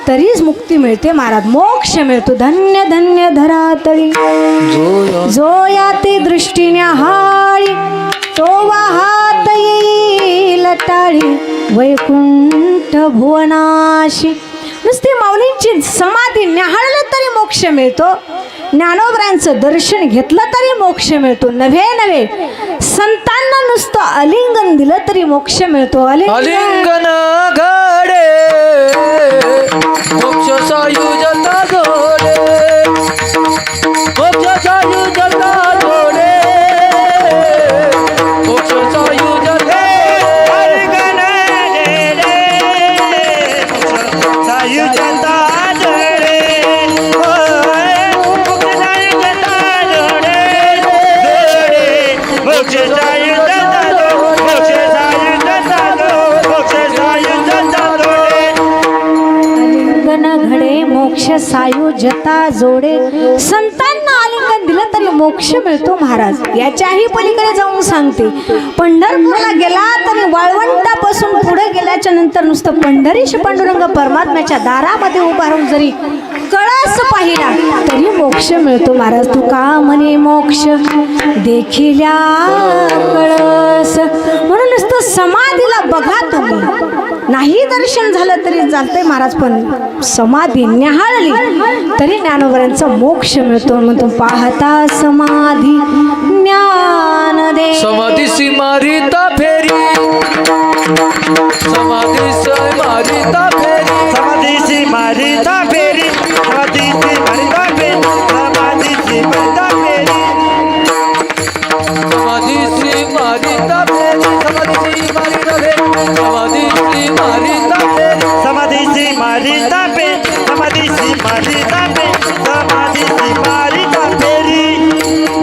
तरीच मुक्ती मिळते महाराज, मोक्ष मिळतो. धन्य धन्य धरातळी जो या ते दृष्टीने हाळी तो वाहात येईल टाळी वैकुंठ भुवनाशी. नुसती माऊलींची समाधी न्याहाळलं तरी मोक्ष मिळतो. ज्ञानोबरांचं दर्शन घेतलं तरी मोक्ष मिळतो. नव्हे नव्हे संतांना नुसतं आलिंगन दिलं तरी मोक्ष मिळतो. आलिंगन घडे मोक्ष सायुजता जोडे, मोक्ष सायुजता जोडे, मोक्ष सायुजता मोक्ष सायुजता जोडे. संतांना आलिंगन दिलं तरी मोक्ष मिळतो महाराज. याच्याही पलीकडे जाऊन सांगते, पंढरपूरला गेला तरी वाळवंटापासून पुढे गेल्याच्या नंतर नुसतं पंढरीश पांडुरंग परमात्म्याच्या दारामध्ये उभा राहून जरी कळस पाहिला तरी मोक्ष मिळतो महाराज. तू का म्हणे मोक्ष देखिल्या कळस. म्हणून नुसतं समाधीला बघा तुम्ही, नाही दर्शन झालं तरी चालतंय महाराज, पण समाधी न्याहाळली तरी ज्ञानोबरांचा मोक्ष मिळतो. म्हणतो पाहता समाधी ज्ञानदेव. समाधीशी मारिता फेरी, समाधीशी मारिता फेरी, समाधीची मारिता फेरी, समाधीची मारिता फेरी, समाधीची मारिता फेरी, समाधीशी मारिता फेरी, समाधीशी मारिता फेरी, समाधीशी मारिता फेरी, समाधीची मारिता फेरी, समाधीची मारिता फेरी, समाधीची मारिता फेरी.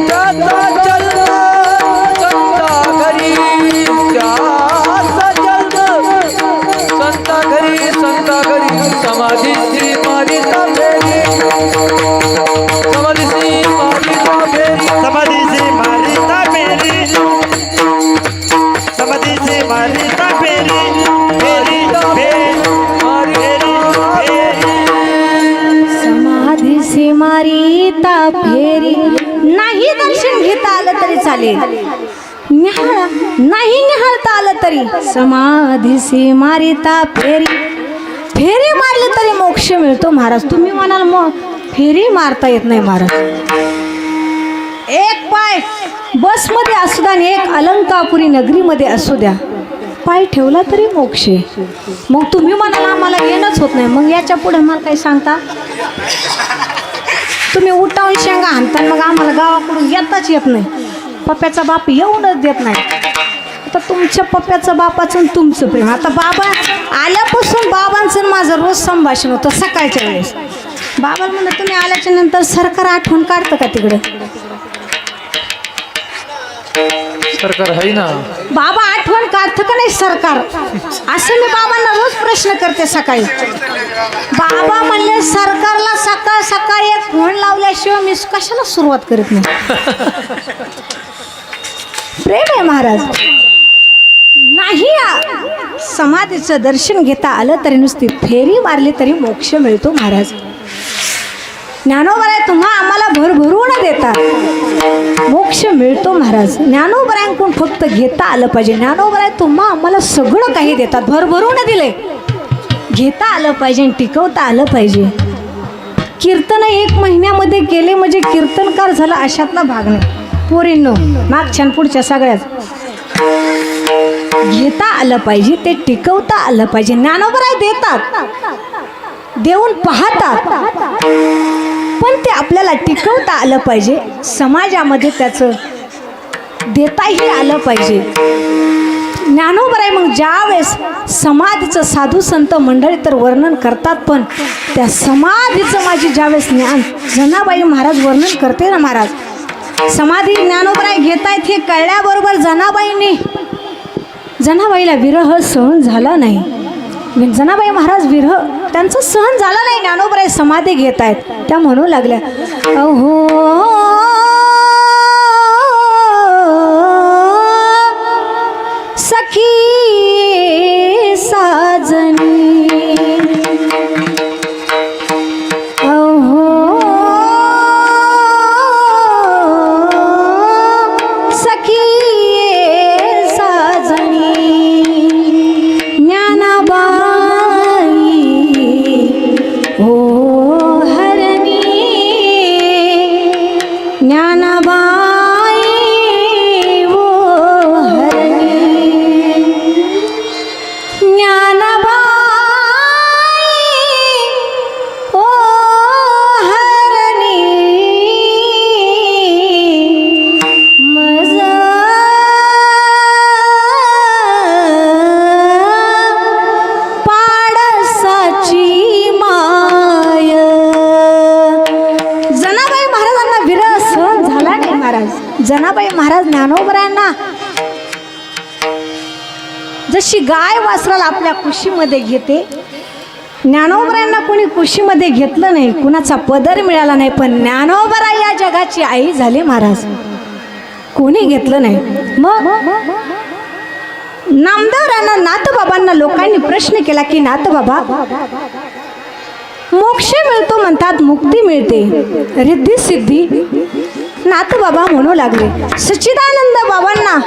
त्याचा जन्म संता घरी, त्याचा जन्म संता घरी, संता घरी समाधीची मारिता फेरी, समाधीची मारिता फेरी, समाधीची मारिता फेरी, समाधीची मारिता फेरी, फेरी समाधीची मारिता फेरी. नाही दर्शन घेता आलं तरी चालेल, न्याहाळा नाही निहाळता आलं तरी समाधीची मारिता फेरी. फेरी मारली तरी मोक्ष मिळतो महाराज. तुम्ही म्हणाल मग फेरी मारता येत नाही महाराज. एक पाय बसमध्ये असू द्या आणि एक अलंकापुरी नगरीमध्ये असू द्या, पाय ठेवला तरी मोक्ष आहे. मग तुम्ही म्हणाल आम्हाला येणंच होत नाही, मग याच्या पुढे मला काही सांगता. तुम्ही उठावून शेंगा हाणता मग आम्हाला गावाकडून येताच येत नाही. पप्प्याचा बाप येऊनच देत नाही. आता तुमच्या पप्प्याचं बापाचं तुमचं प्रेम. आता बाबा आल्यापासून बाबांचं माझं रोज संभाषण होतं सकाळच्या वेळेस. बाबाला म्हणलं तुम्ही आल्याच्या नंतर सरकार आठवण काढतं का तिकडं. सरकार आहे ना. बाबा आठवण काढतं का नाही सरकार, असं मी बाबांना रोज प्रश्न करते सकाळी. बाबा म्हणले सरकारला सकाळ सकाळी एक फोन लावल्याशिवाय मी कशाला सुरुवात करत नाही. प्रेम आहे महाराज. नाही समाधीचं दर्शन घेता आलं तरी नुसती फेरी मारली तरी मोक्ष मिळतो महाराज. ज्ञानोबराय तुम्हा आम्हाला भरभरून देता मोक्ष मिळतो महाराज. ज्ञानोबरायांकडून फक्त घेता आलं पाहिजे. ज्ञानोबराय तुम्हा आम्हाला सगळं काही देतात, भरभरून दिले. घेता आलं पाहिजे, टिकवता आलं पाहिजे. कीर्तन 1 महिन्यामध्ये केले म्हणजे कीर्तनकार झाला अशातला भाग नाही. पोरींनो मागच्या पुढच्या सगळ्याच घेता आलं पाहिजे, ते टिकवता आलं पाहिजे. ज्ञानोबराय देतात, देऊन पाहतात, पण ते आपल्याला टिकवता आलं पाहिजे. समाजामध्ये त्याचं देताही आलं पाहिजे. ज्ञानोबराय मग ज्यावेळेस समाधीचं साधू संत मंडळी तर वर्णन करतात, पण त्या समाधीचं माझी ज्यावेळेस ज्ञान जनाबाई महाराज वर्णन करते ना, महाराज समाधी ज्ञानोबराय घेतायत हे कळल्याबरोबर जनाबाईला विरह सहन झाला नाही. जनाबाई महाराज विरह त्यांचं सहन झालं नाही. ज्ञानोबराय समाधी घेत आहेत, त्या म्हणू लागल्या, अहो सखी साजनी, अहो सखी साजनी, ज्ञानाबाई ओ हरणी, ज्ञानाबाई ओ हरणी, ज्ञानाबाई ओ हरणी, मज पाडसाची माय. जनाबाई महाराजांना विरह सहन झाला नाही. महाराज जनाबाई महाराज ज्ञानोबरायांना जशी गाय वासराला आपल्या कुशीमध्ये घेते, ज्ञानोबरायांना कोणी कुशीमध्ये घेतलं नाही, कुणाचा पदर मिळाला नाही, पण ज्ञानोबराय या जगाची आई झाली. महाराज कोणी घेतलं नाही. मग नामदेवरांना नाथबाबांना लोकांनी प्रश्न केला की नाथबाबा, मोक्ष मिळतो म्हणतात, मुक्ती मिळते, रिद्धी सिद्धी. नाथबाबा म्हणू लागले, सच्चिदानंद बाबांना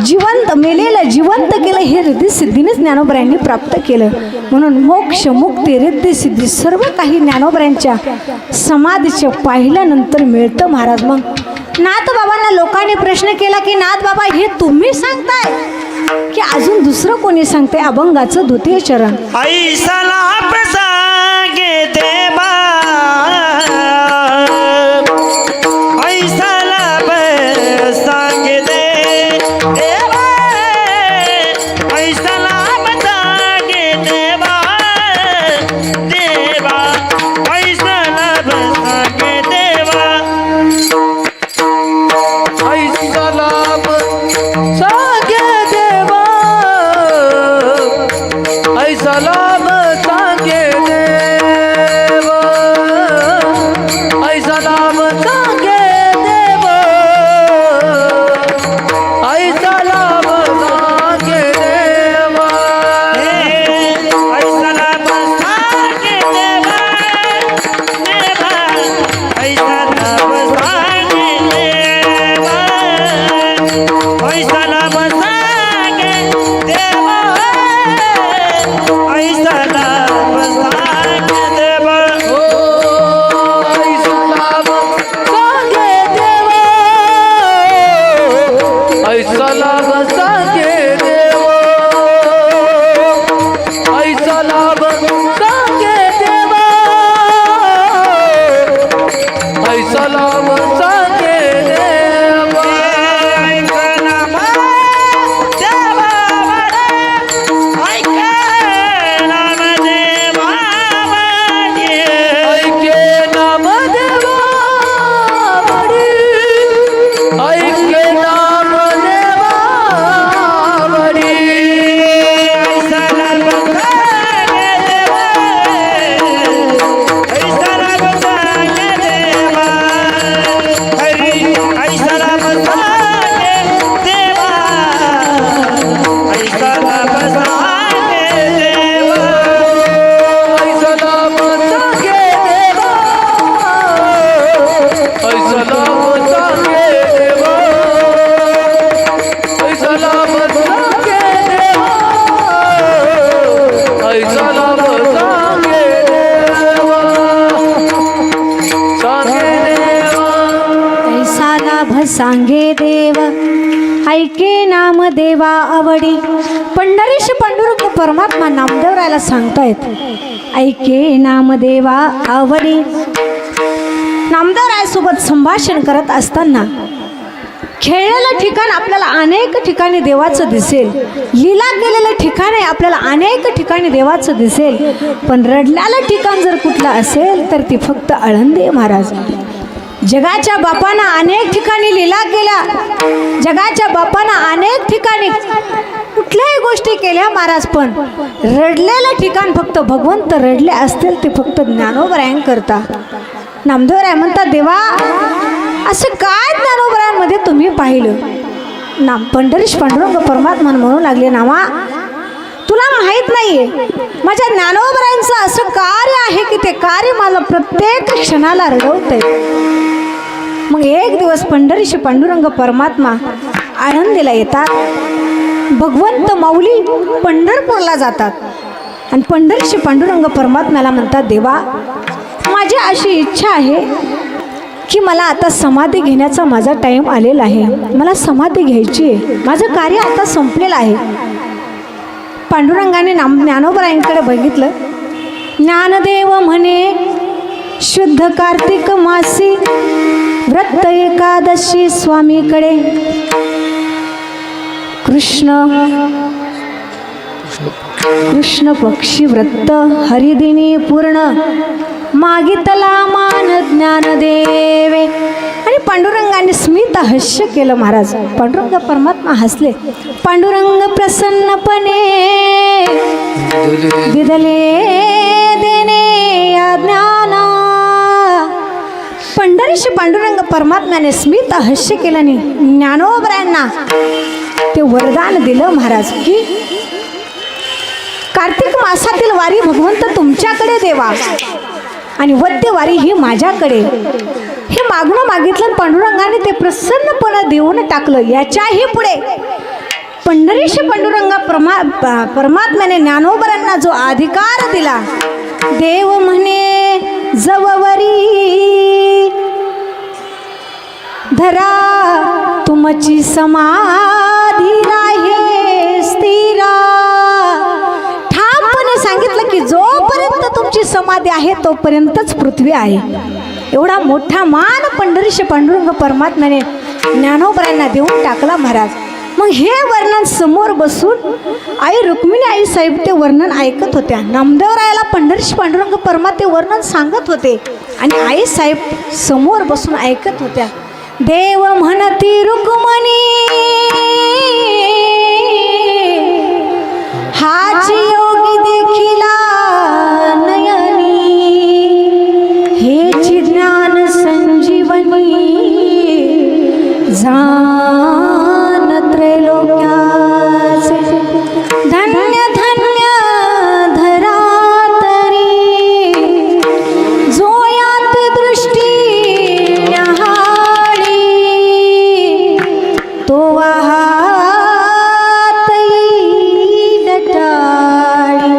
जिवंत मेलेलं जिवंत केलं, हे रिद्धी सिद्धीनेच ज्ञानोबरायांनी प्राप्त केलं. म्हणून मोक्ष मुक्ती रिद्धी सिद्धी सर्व काही ज्ञानोबरायांच्या समाधीच्या पाहिल्यानंतर मिळतं. महाराज मग नाथबाबांना लोकांनी प्रश्न केला की नाथबाबा हे तुम्ही सांगताय की अजून दुसरं कोणी सांगते? अभंगाचं द्वितीय चरण. आई सलाप सांगे देवा, आई सलाप सांगे देवा, आई सलाप सांगे देवा, देवा आई सलाप सांगे देवा, ऐसा लाभ सांगे देवा, ऐसा लाभ सांगे देवा, ऐसा लाभ सांगे देवा, ऐसा लाभ सांगे देवा. आई सलाप सांगे देवा, देवा आई सलाप सांगे देवा, आई सलाप सांगे देवा, आई सलाप सांगे देवा. ओ ऐसा लाभ सांगे देवा, ऐसा लाभ सांगे देवा, ऐसा लाभ सांगे देवा, ऐसा लाभ सांगे देवा. ऐके नाम देवा बडी, ऐके नाम देवा बडी, ऐसा लाभ सांगे देवा, ऐसा लाभ सांगे देवा, ऐसा लाभ सांगे देवा, ऐसा लाभ सांगे देवा, सांगे देवा. ऐसा लाभ सांगे देव, ऐके नाम देवा आवडी. पंढरीश पांडुरंग परमात्मा नामदेवरायला सांगतायत ऐके नाम देवा आवडी. नामदेवरायासोबत संभाषण करत असताना खेळलेलं ठिकाण आपल्याला अनेक ठिकाणी देवाचं दिसेल, लीला केलेलं ठिकाण आपल्याला अनेक ठिकाणी देवाचं दिसेल, पण रडल्यालं ठिकाण जर कुठलं असेल तर ती फक्त आळंदी महाराज. जगाच्या बापानं अनेक ठिकाणी लीला केल्या, जगाच्या बापानं अनेक ठिकाणी कुठल्याही गोष्टी केल्या महाराज, पण रडलेलं ठिकाण फक्त भगवंत रडले असतील ते फक्त ज्ञानोबरायांकरता. नामदेवराय म्हणतात देवा असं काय ज्ञानोबरायांमध्ये तुम्ही पाहिलं. पंढरीश पांडुरंग परमात्मा म्हणू लागले नामा तुला माहीत नाहीये माझ्या ज्ञानोबरायांचं असं कार्य आहे की ते कार्य मला प्रत्येक क्षणाला रडवतंय. मग एक दिवस पंढरीश पांडुरंग परमात्मा आळंदीला येतात. भगवंत माऊली पंढरपूरला जातात आणि पंढरीश पांडुरंग परमात्म्याला म्हणतात देवा माझी अशी इच्छा आहे की मला आता समाधी घेण्याचा माझा टाईम आलेला आहे, मला समाधी घ्यायची आहे, माझं कार्य आता संपलेलं आहे. पांडुरंगाने ज्ञानोबरायांकडे बघितलं. ज्ञानदेव म्हणे शुद्ध कार्तिक मासी व्रत एकादशी स्वामीकडे कृष्ण पक्षी व्रत हरिदिनी पूर्ण मागितला मान ज्ञानदेवे. आणि पांडुरंगाने स्मित हास्य केलं महाराज. पांडुरंग परमात्मा हसले. पांडुरंग प्रसन्नपणे दिदले देणे या ज्ञाना. पंढरीश पांडुरंग परमात्म्याने स्मित हास्य केल्याने ज्ञानोबरायांना ते वरदान दिलं महाराज की कार्तिक मासातील वारी भगवंत तुमच्याकडे देवा आणि वद्य वारी ही माझ्याकडे. हे मागणं मागितलं पांडुरंगाने ते प्रसन्नपणे देऊन टाकलं. याच्याही पुढे पंढरीश पांडुरंग परमात्म्याने ज्ञानोबरांना जो अधिकार दिला देव म्हणे जववरी धरा तुमची समाधी राहे स्थिरा. ठामपणे सांगितलं की जोपर्यंत तुमची समाधी आहे तोपर्यंतच पृथ्वी आहे. एवढा मोठा मान पंढरीश पांडुरंग परमात्म्याने ज्ञानोबरांना देऊन टाकला महाराज. मग हे वर्णन समोर बसून आई रुक्मिणी आई साहेब ते वर्णन ऐकत होत्या. नामदेवरायाला पंढरीश पांडुरंग परमात्मे वर्णन सांगत होते आणि आई साहेब समोर बसून ऐकत होत्या. देव म्हणती रुक्मिणी हाची योगी देखिला नयनी हेची ज्ञान संजीवनी जान त्रैलोक्याचे धन्य धन्य धरातरी जोयात दृष्टी न्याहाळी तो वाहात येईल टाळी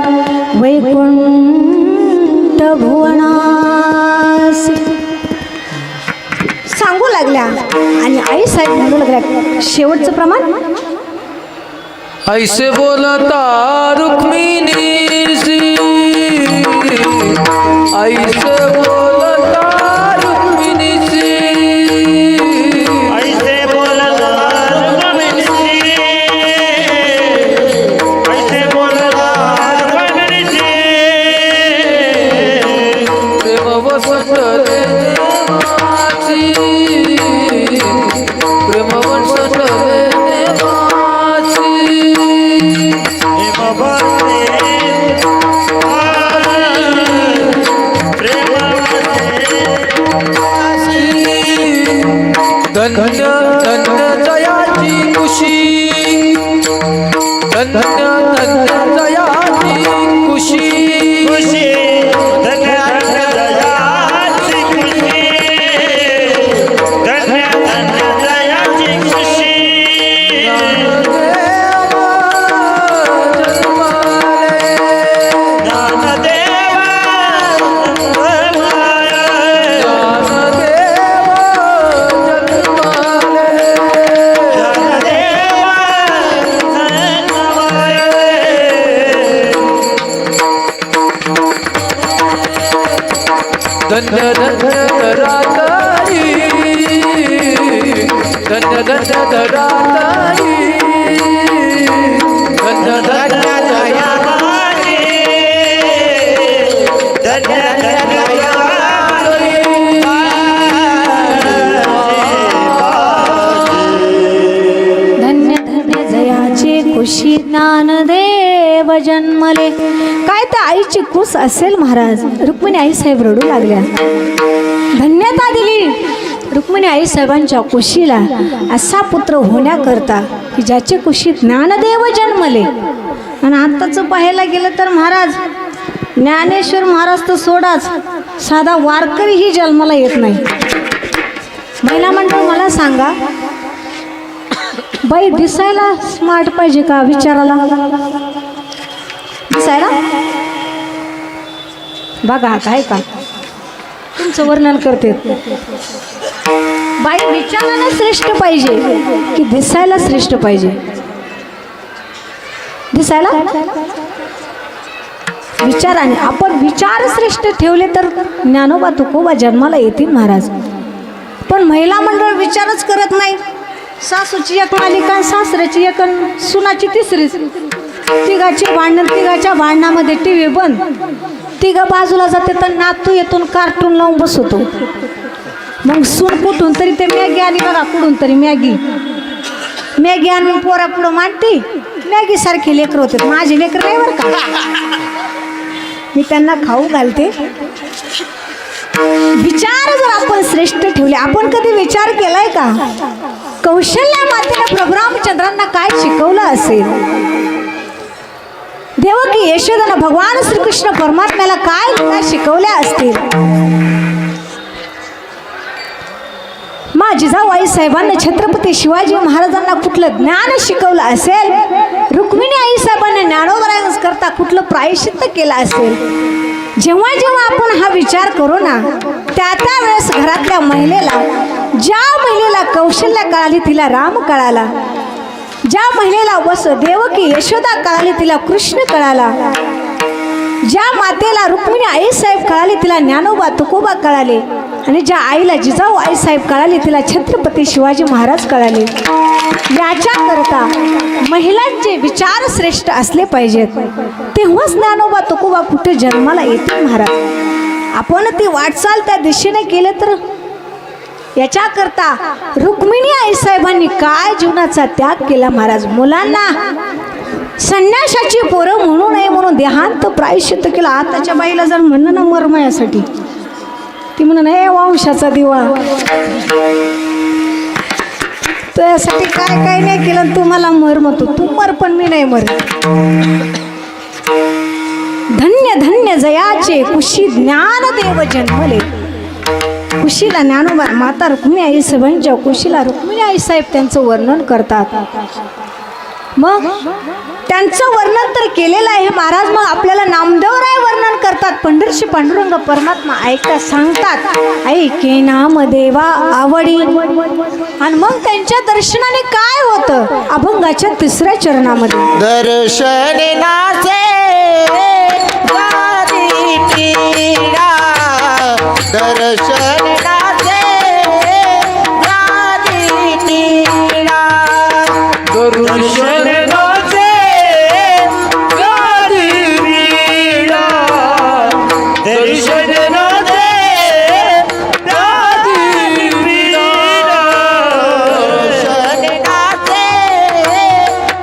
वैकुंठ भुवनासी. सांगू लागल्या आणि आई साहेब म्हणू लागल्या शेवटचं प्रमाण. ऐसे बोलता रुक्मिणी श्री ऐसे बोलता रुक्मिणी श्री ऐसे बोलता रुक्मिणी ऐसे बोलता रुक्मिणी प्रेम वसत देवाची प्रेम वसत देवाची धन्य धन्य जयाची खुशी धन्य धन्य जयाची खुशी खुशी धन्य धन्य जयाची खुशी धन्य धन्य जयाची खुशी. धन्य धन्य धराताई धन्य धन्य दयाबाई धन्य धन्य धन्य जयाचे कुशी ज्ञानदेव जन्मले. काय त्या आईची कुस असेल महाराज. रुक्मिणी आई साहेब रडू लागल्या. धन्यता दिली रुक्मिणी आई साहेबांच्या कुशीला असा पुत्र होण्याकरता की ज्याचे कुशीत ज्ञानदेव जन्मले. आणि आत्ताचं पाहायला गेलं तर महाराज ज्ञानेश्वर महाराज तर सोडाच, साधा वारकरीही जन्माला येत नाही. महिला मंडळ मला सांगा, बाई दिसायला स्मार्ट पाहिजे का विचाराला? दिसायला बघा आता आहे का तुमचं वर्णन करते. बाई विचाराला श्रेष्ठ पाहिजे की दिसायला श्रेष्ठ पाहिजे? दिसायला विचाराने. आपण विचार श्रेष्ठ ठेवले तर ज्ञानोबा तुकोबा जन्माला येतील महाराज. पण महिला मंडळ विचारच करत नाही. सासूची एक मालिका, सासऱ्याची एक, सुनाची तिसरी. तिघाची भांडण, तिघाच्या भांडणामध्ये टीव्ही बंद. तिघा बाजूला जाते तर नातू येतून कार्टून लावून बसवतो. मग सून कुठून तरी ते मॅगी आली बघा, कुठून तरी मॅगी आणून पोरा पुढं मांडते. मॅगी सारखे लेकर होते. माझे लेकर नाही बरं का, मी त्यांना खाऊ घालते. विचार जर आपण श्रेष्ठ ठेवले, आपण कधी विचार केलाय का कौशल्या मातेने प्रभू रामचंद्रांना काय शिकवलं असेल? देवकी यशोदानं भगवान श्रीकृष्ण परमात्म्याला काय शिकवल्या असतील? माझी जाऊ आई साहेबांना छत्रपती शिवाजी महाराजांना कुठलं ज्ञान शिकवलं असेल? रुक्मिणी आई साहेबांना ज्ञानोदरायच करता कुठलं प्रायश्चित्त केलं असेल? जेव्हा जेव्हा आपण हा विचार करू ना, त्या वेळेस घरातल्या महिलेला, ज्या महिलेला कौशल्या कळाली तिला राम कळाला, ज्या महिलेला देवकी यशोदा कळाली तिला कृष्ण कळाला, ज्या मातेला रुक्मिणी आई साहेब कळाली तिला ज्ञानोबा तुकोबा कळाले, आणि ज्या आईला जिजाऊ आई साहेब कळाली तिला छत्रपती शिवाजी महाराज कळाले. याच्याकरता महिलांचे विचार श्रेष्ठ असले पाहिजेत, तेव्हाच ज्ञानोबा तुकोबा कुठे जन्माला येतील महाराज. आपण ती वाटचाल त्या दिशेने केले तर याच्याकरता रुक्मिणी आई साहेबांनी काय जीवनाचा त्याग केला महाराज. मुलांना संन्यासाची पोरं म्हणू नये म्हणून देहांत प्रायश्चित्त केलं. आताच्या बाईला जर म्हणणं ना मरमयासाठी, ती म्हणून हे वंशाचा दिवा, त्यासाठी काय काय नाही केलं. तुम्हाला मर म्हणतो, तू मर पण मी नाही मर. धन्य धन्य जयाचे कुशी ज्ञानदेव जन्मले. कुशीला ज्ञानोबा माता रुक्मिणी आई साहेबांच्या कुशीला रुक्मिणी आई साहेब त्यांचं वर्णन करतात. मग त्यांचं वर्णन तर केलेलं आहे महाराज. मग आपल्याला नामदेवराय वर्णन करतात. पंढरशी पांडुरंग परमात्मा ऐकता सांगतात, ऐके नामदेवा आवडी. आणि मग त्यांच्या दर्शनाने काय होतं? अभंगाच्या 3ऱ्या चरणामध्ये दर्शन नाचे गादी पीडा, दर्शन नाचे गादी पीडा, दर्शन नाचे गादी पीडा, दर्शन नाचे गादी पीडा, दर्शन नाचे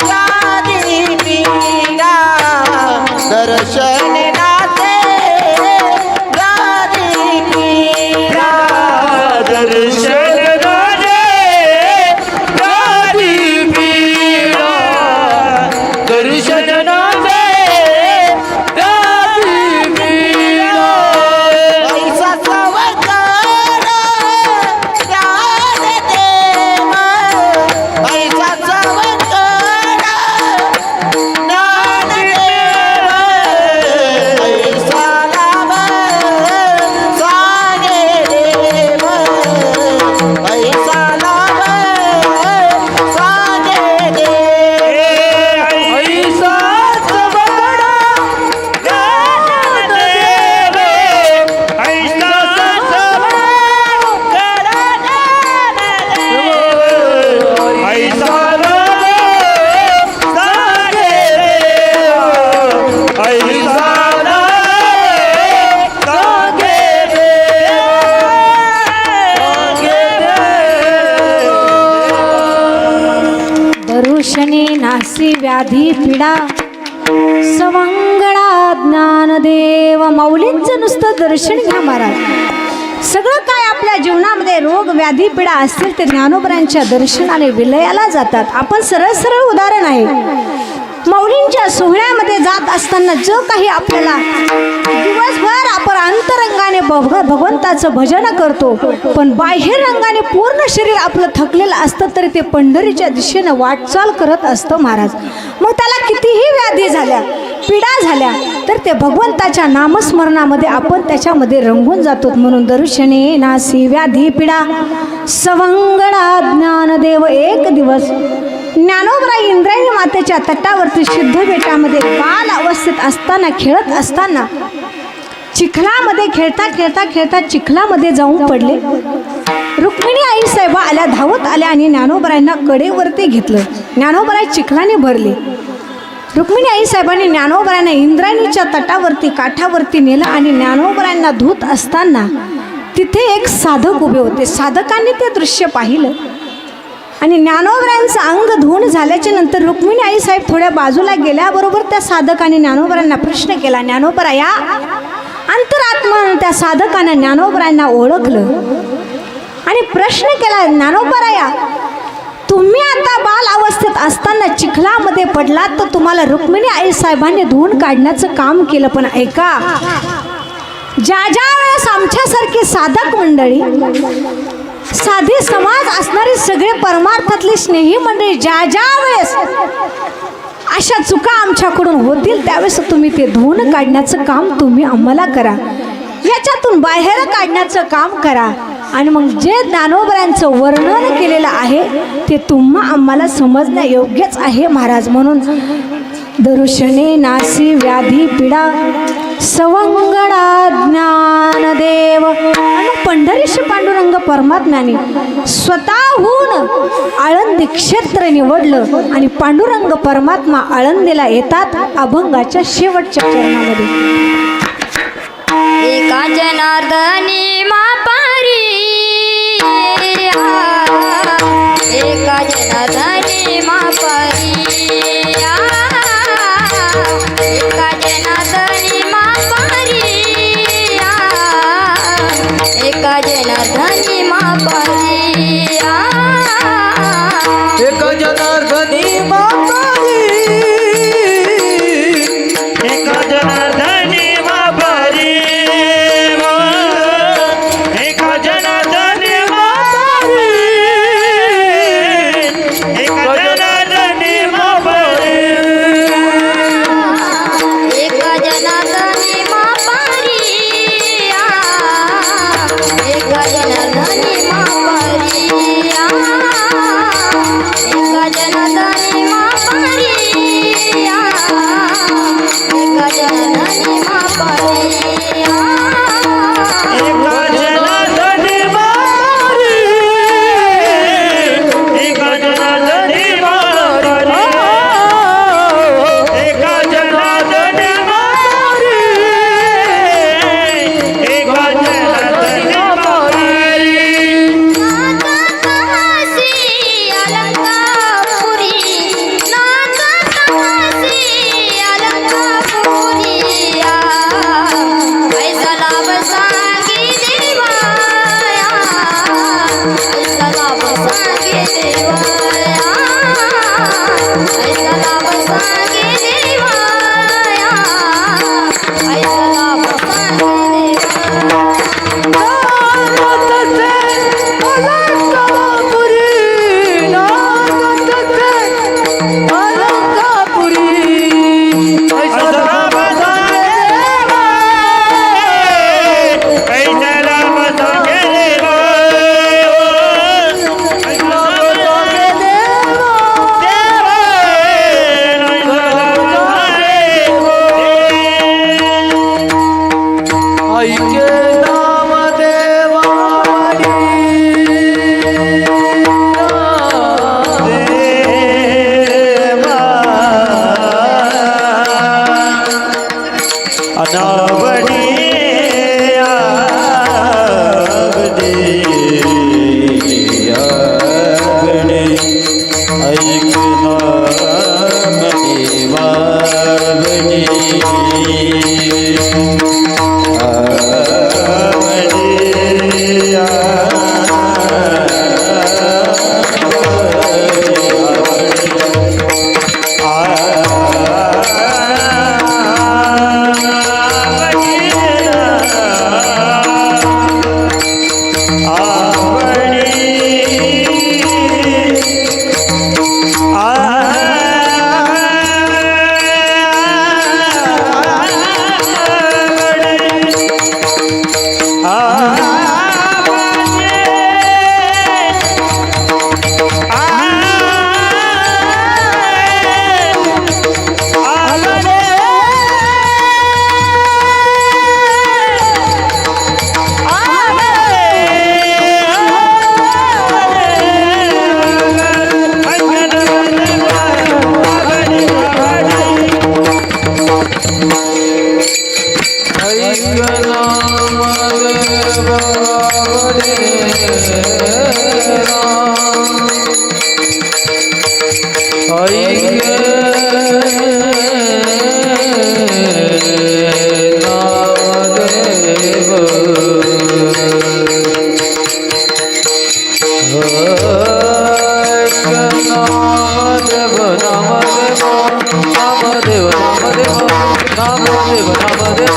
गादी पीडा, दर्शन नाचे गादी पीडा. दर्शने नासी व्याधी पिडा सवंगडा ज्ञानदेव. माऊलींचं नुसतं दर्शन घ्या महाराज. सगळं काय आपल्या जीवनामध्ये रोग व्याधी पिडा असतील ते ज्ञानोबरांच्या दर्शनाने विलयाला जातात. आपण सरळ सरळ उदाहरण आहे. माऊलींच्या सोहळ्यामध्ये जात असताना जो काही आपल्याला दिवसभर आपण अंतरंगाने भगवंताचं भजन करतो, पण बाह्य रंगाने पूर्ण शरीर आपलं थकलेलं असतं तरी ते पंढरीच्या दिशेनं वाटचाल करत असतं महाराज. मग त्याला कितीही व्याधी झाल्या पीडा झाल्या तर ते भगवंताच्या नामस्मरणामध्ये आपण त्याच्यामध्ये रंगून जातो. म्हणून दर्शने नासी व्याधी पीडा सवंगडा ज्ञानदेव. एक दिवस ज्ञानोबरा इंद्रायणी मातेच्या तटावरती सिद्ध बेटामध्ये बाल अवस्थेत असताना खेळत असताना चिखलामध्ये खेळता चिखलामध्ये जाऊन पडले. रुक्मिणी आई साहेबा आल्या, धावत आल्या आणि ज्ञानोबरांना कडेवरती घेतलं. ज्ञानोबराय चिखलाने भरले. रुक्मिणी आई साहेबांनी ज्ञानोबरांना इंद्रायणीच्या तटावरती काठावरती नेलं आणि ज्ञानोबरांना धूत असताना तिथे एक साधक उभे होते. साधकांनी ते दृश्य पाहिलं आणि ज्ञानोबरांचं अंग धुवून झाल्याच्या नंतर रुक्मिणी आई साहेब थोड्या बाजूला गेल्याबरोबर त्या साधकाने ज्ञानोबरांना प्रश्न केला. ज्ञानोबरा या. अंतरात्मा त्या साधकानं ज्ञानोबरांना ओळखलं आणि प्रश्न केला. ज्ञानोबरा या, तुम्ही आता बाल अवस्थेत असताना चिखलामध्ये पडलात तर तुम्हाला रुक्मिणी आई साहेबांनी धुवून काढण्याचं काम केलं. पण ऐका, ज्या वेळेस आमच्यासारखी साधक मंडळी साधी समाज असणारी सगळे परमार्थातली स्नेही मंडळी ज्या वेळेस अशा चुका आमच्याकडून होतील त्यावेळेस तुम्ही ते धुवून काढण्याचं काम तुम्ही आम्हाला करा, याच्यातून बाहेर काढण्याचं काम करा. आणि मग जे ज्ञानोबरांचं वर्णन केलेलं आहे ते तुम्हा आम्हाला समजणं योग्यच आहे महाराज. म्हणून दर्शने नासी व्याधी पिडा सवंगडा ज्ञानदेव. आणि पंढरीश पांडुरंग परमात्म्याने स्वतःहून आळंदी क्षेत्र निवडलं आणि पांडुरंग परमात्मा आळंदीला येतात अभंगाच्या शेवटच्या चरणामध्ये. एका जनार्दनी मापारी, एका जनार्दनी मापारी, एका जनार्दनी मापारी, एका जनार्दनी मापारी, एक जनार्दनी मापारी, एक जनार्दनी मापारी, एक जनार्दनी मापारी, एक जनार्दनी मापारी, एका जनार्दनी मापारी, एका जनार्दनी मापारी, एका जनार्दनी मापारी, एका जनार्दनी मापारी, एक जनार्दनी मापारी, एक जनार्दनी मापारी, एक जनार्दनी मापारी, एक जनार्दनी मापारी. नामदेव नामदेव नामदेव नामदेव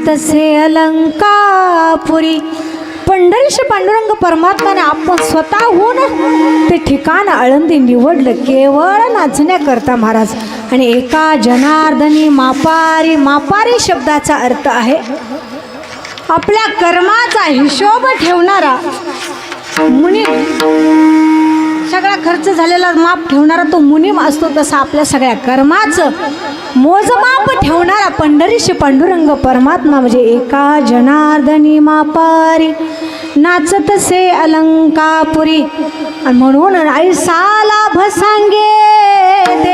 तसे अलंकापुरी पंढरीश पांडुरंग परमात्म्याने आपण स्वतःहून ते ठिकाण आळंदी निवडलं केवळ नाचण्याकरता महाराज. आणि एका जनार्दनी मापारी, मापारी शब्दाचा अर्थ आहे आपल्या कर्माचा हिशोब ठेवणारा मुनी. सगळा खर्च झालेला माप ठेवणारा तो मुनीम असतो, तसा आपल्या सगळ्या कर्माचं मोजमाप ठेवणारा पंढरीश पांडुरंग परमात्मा म्हणजे एका जनार्दनी मापारी नाचतसे अलंकापुरी. आणि म्हणून ऐसा लाभ सांगे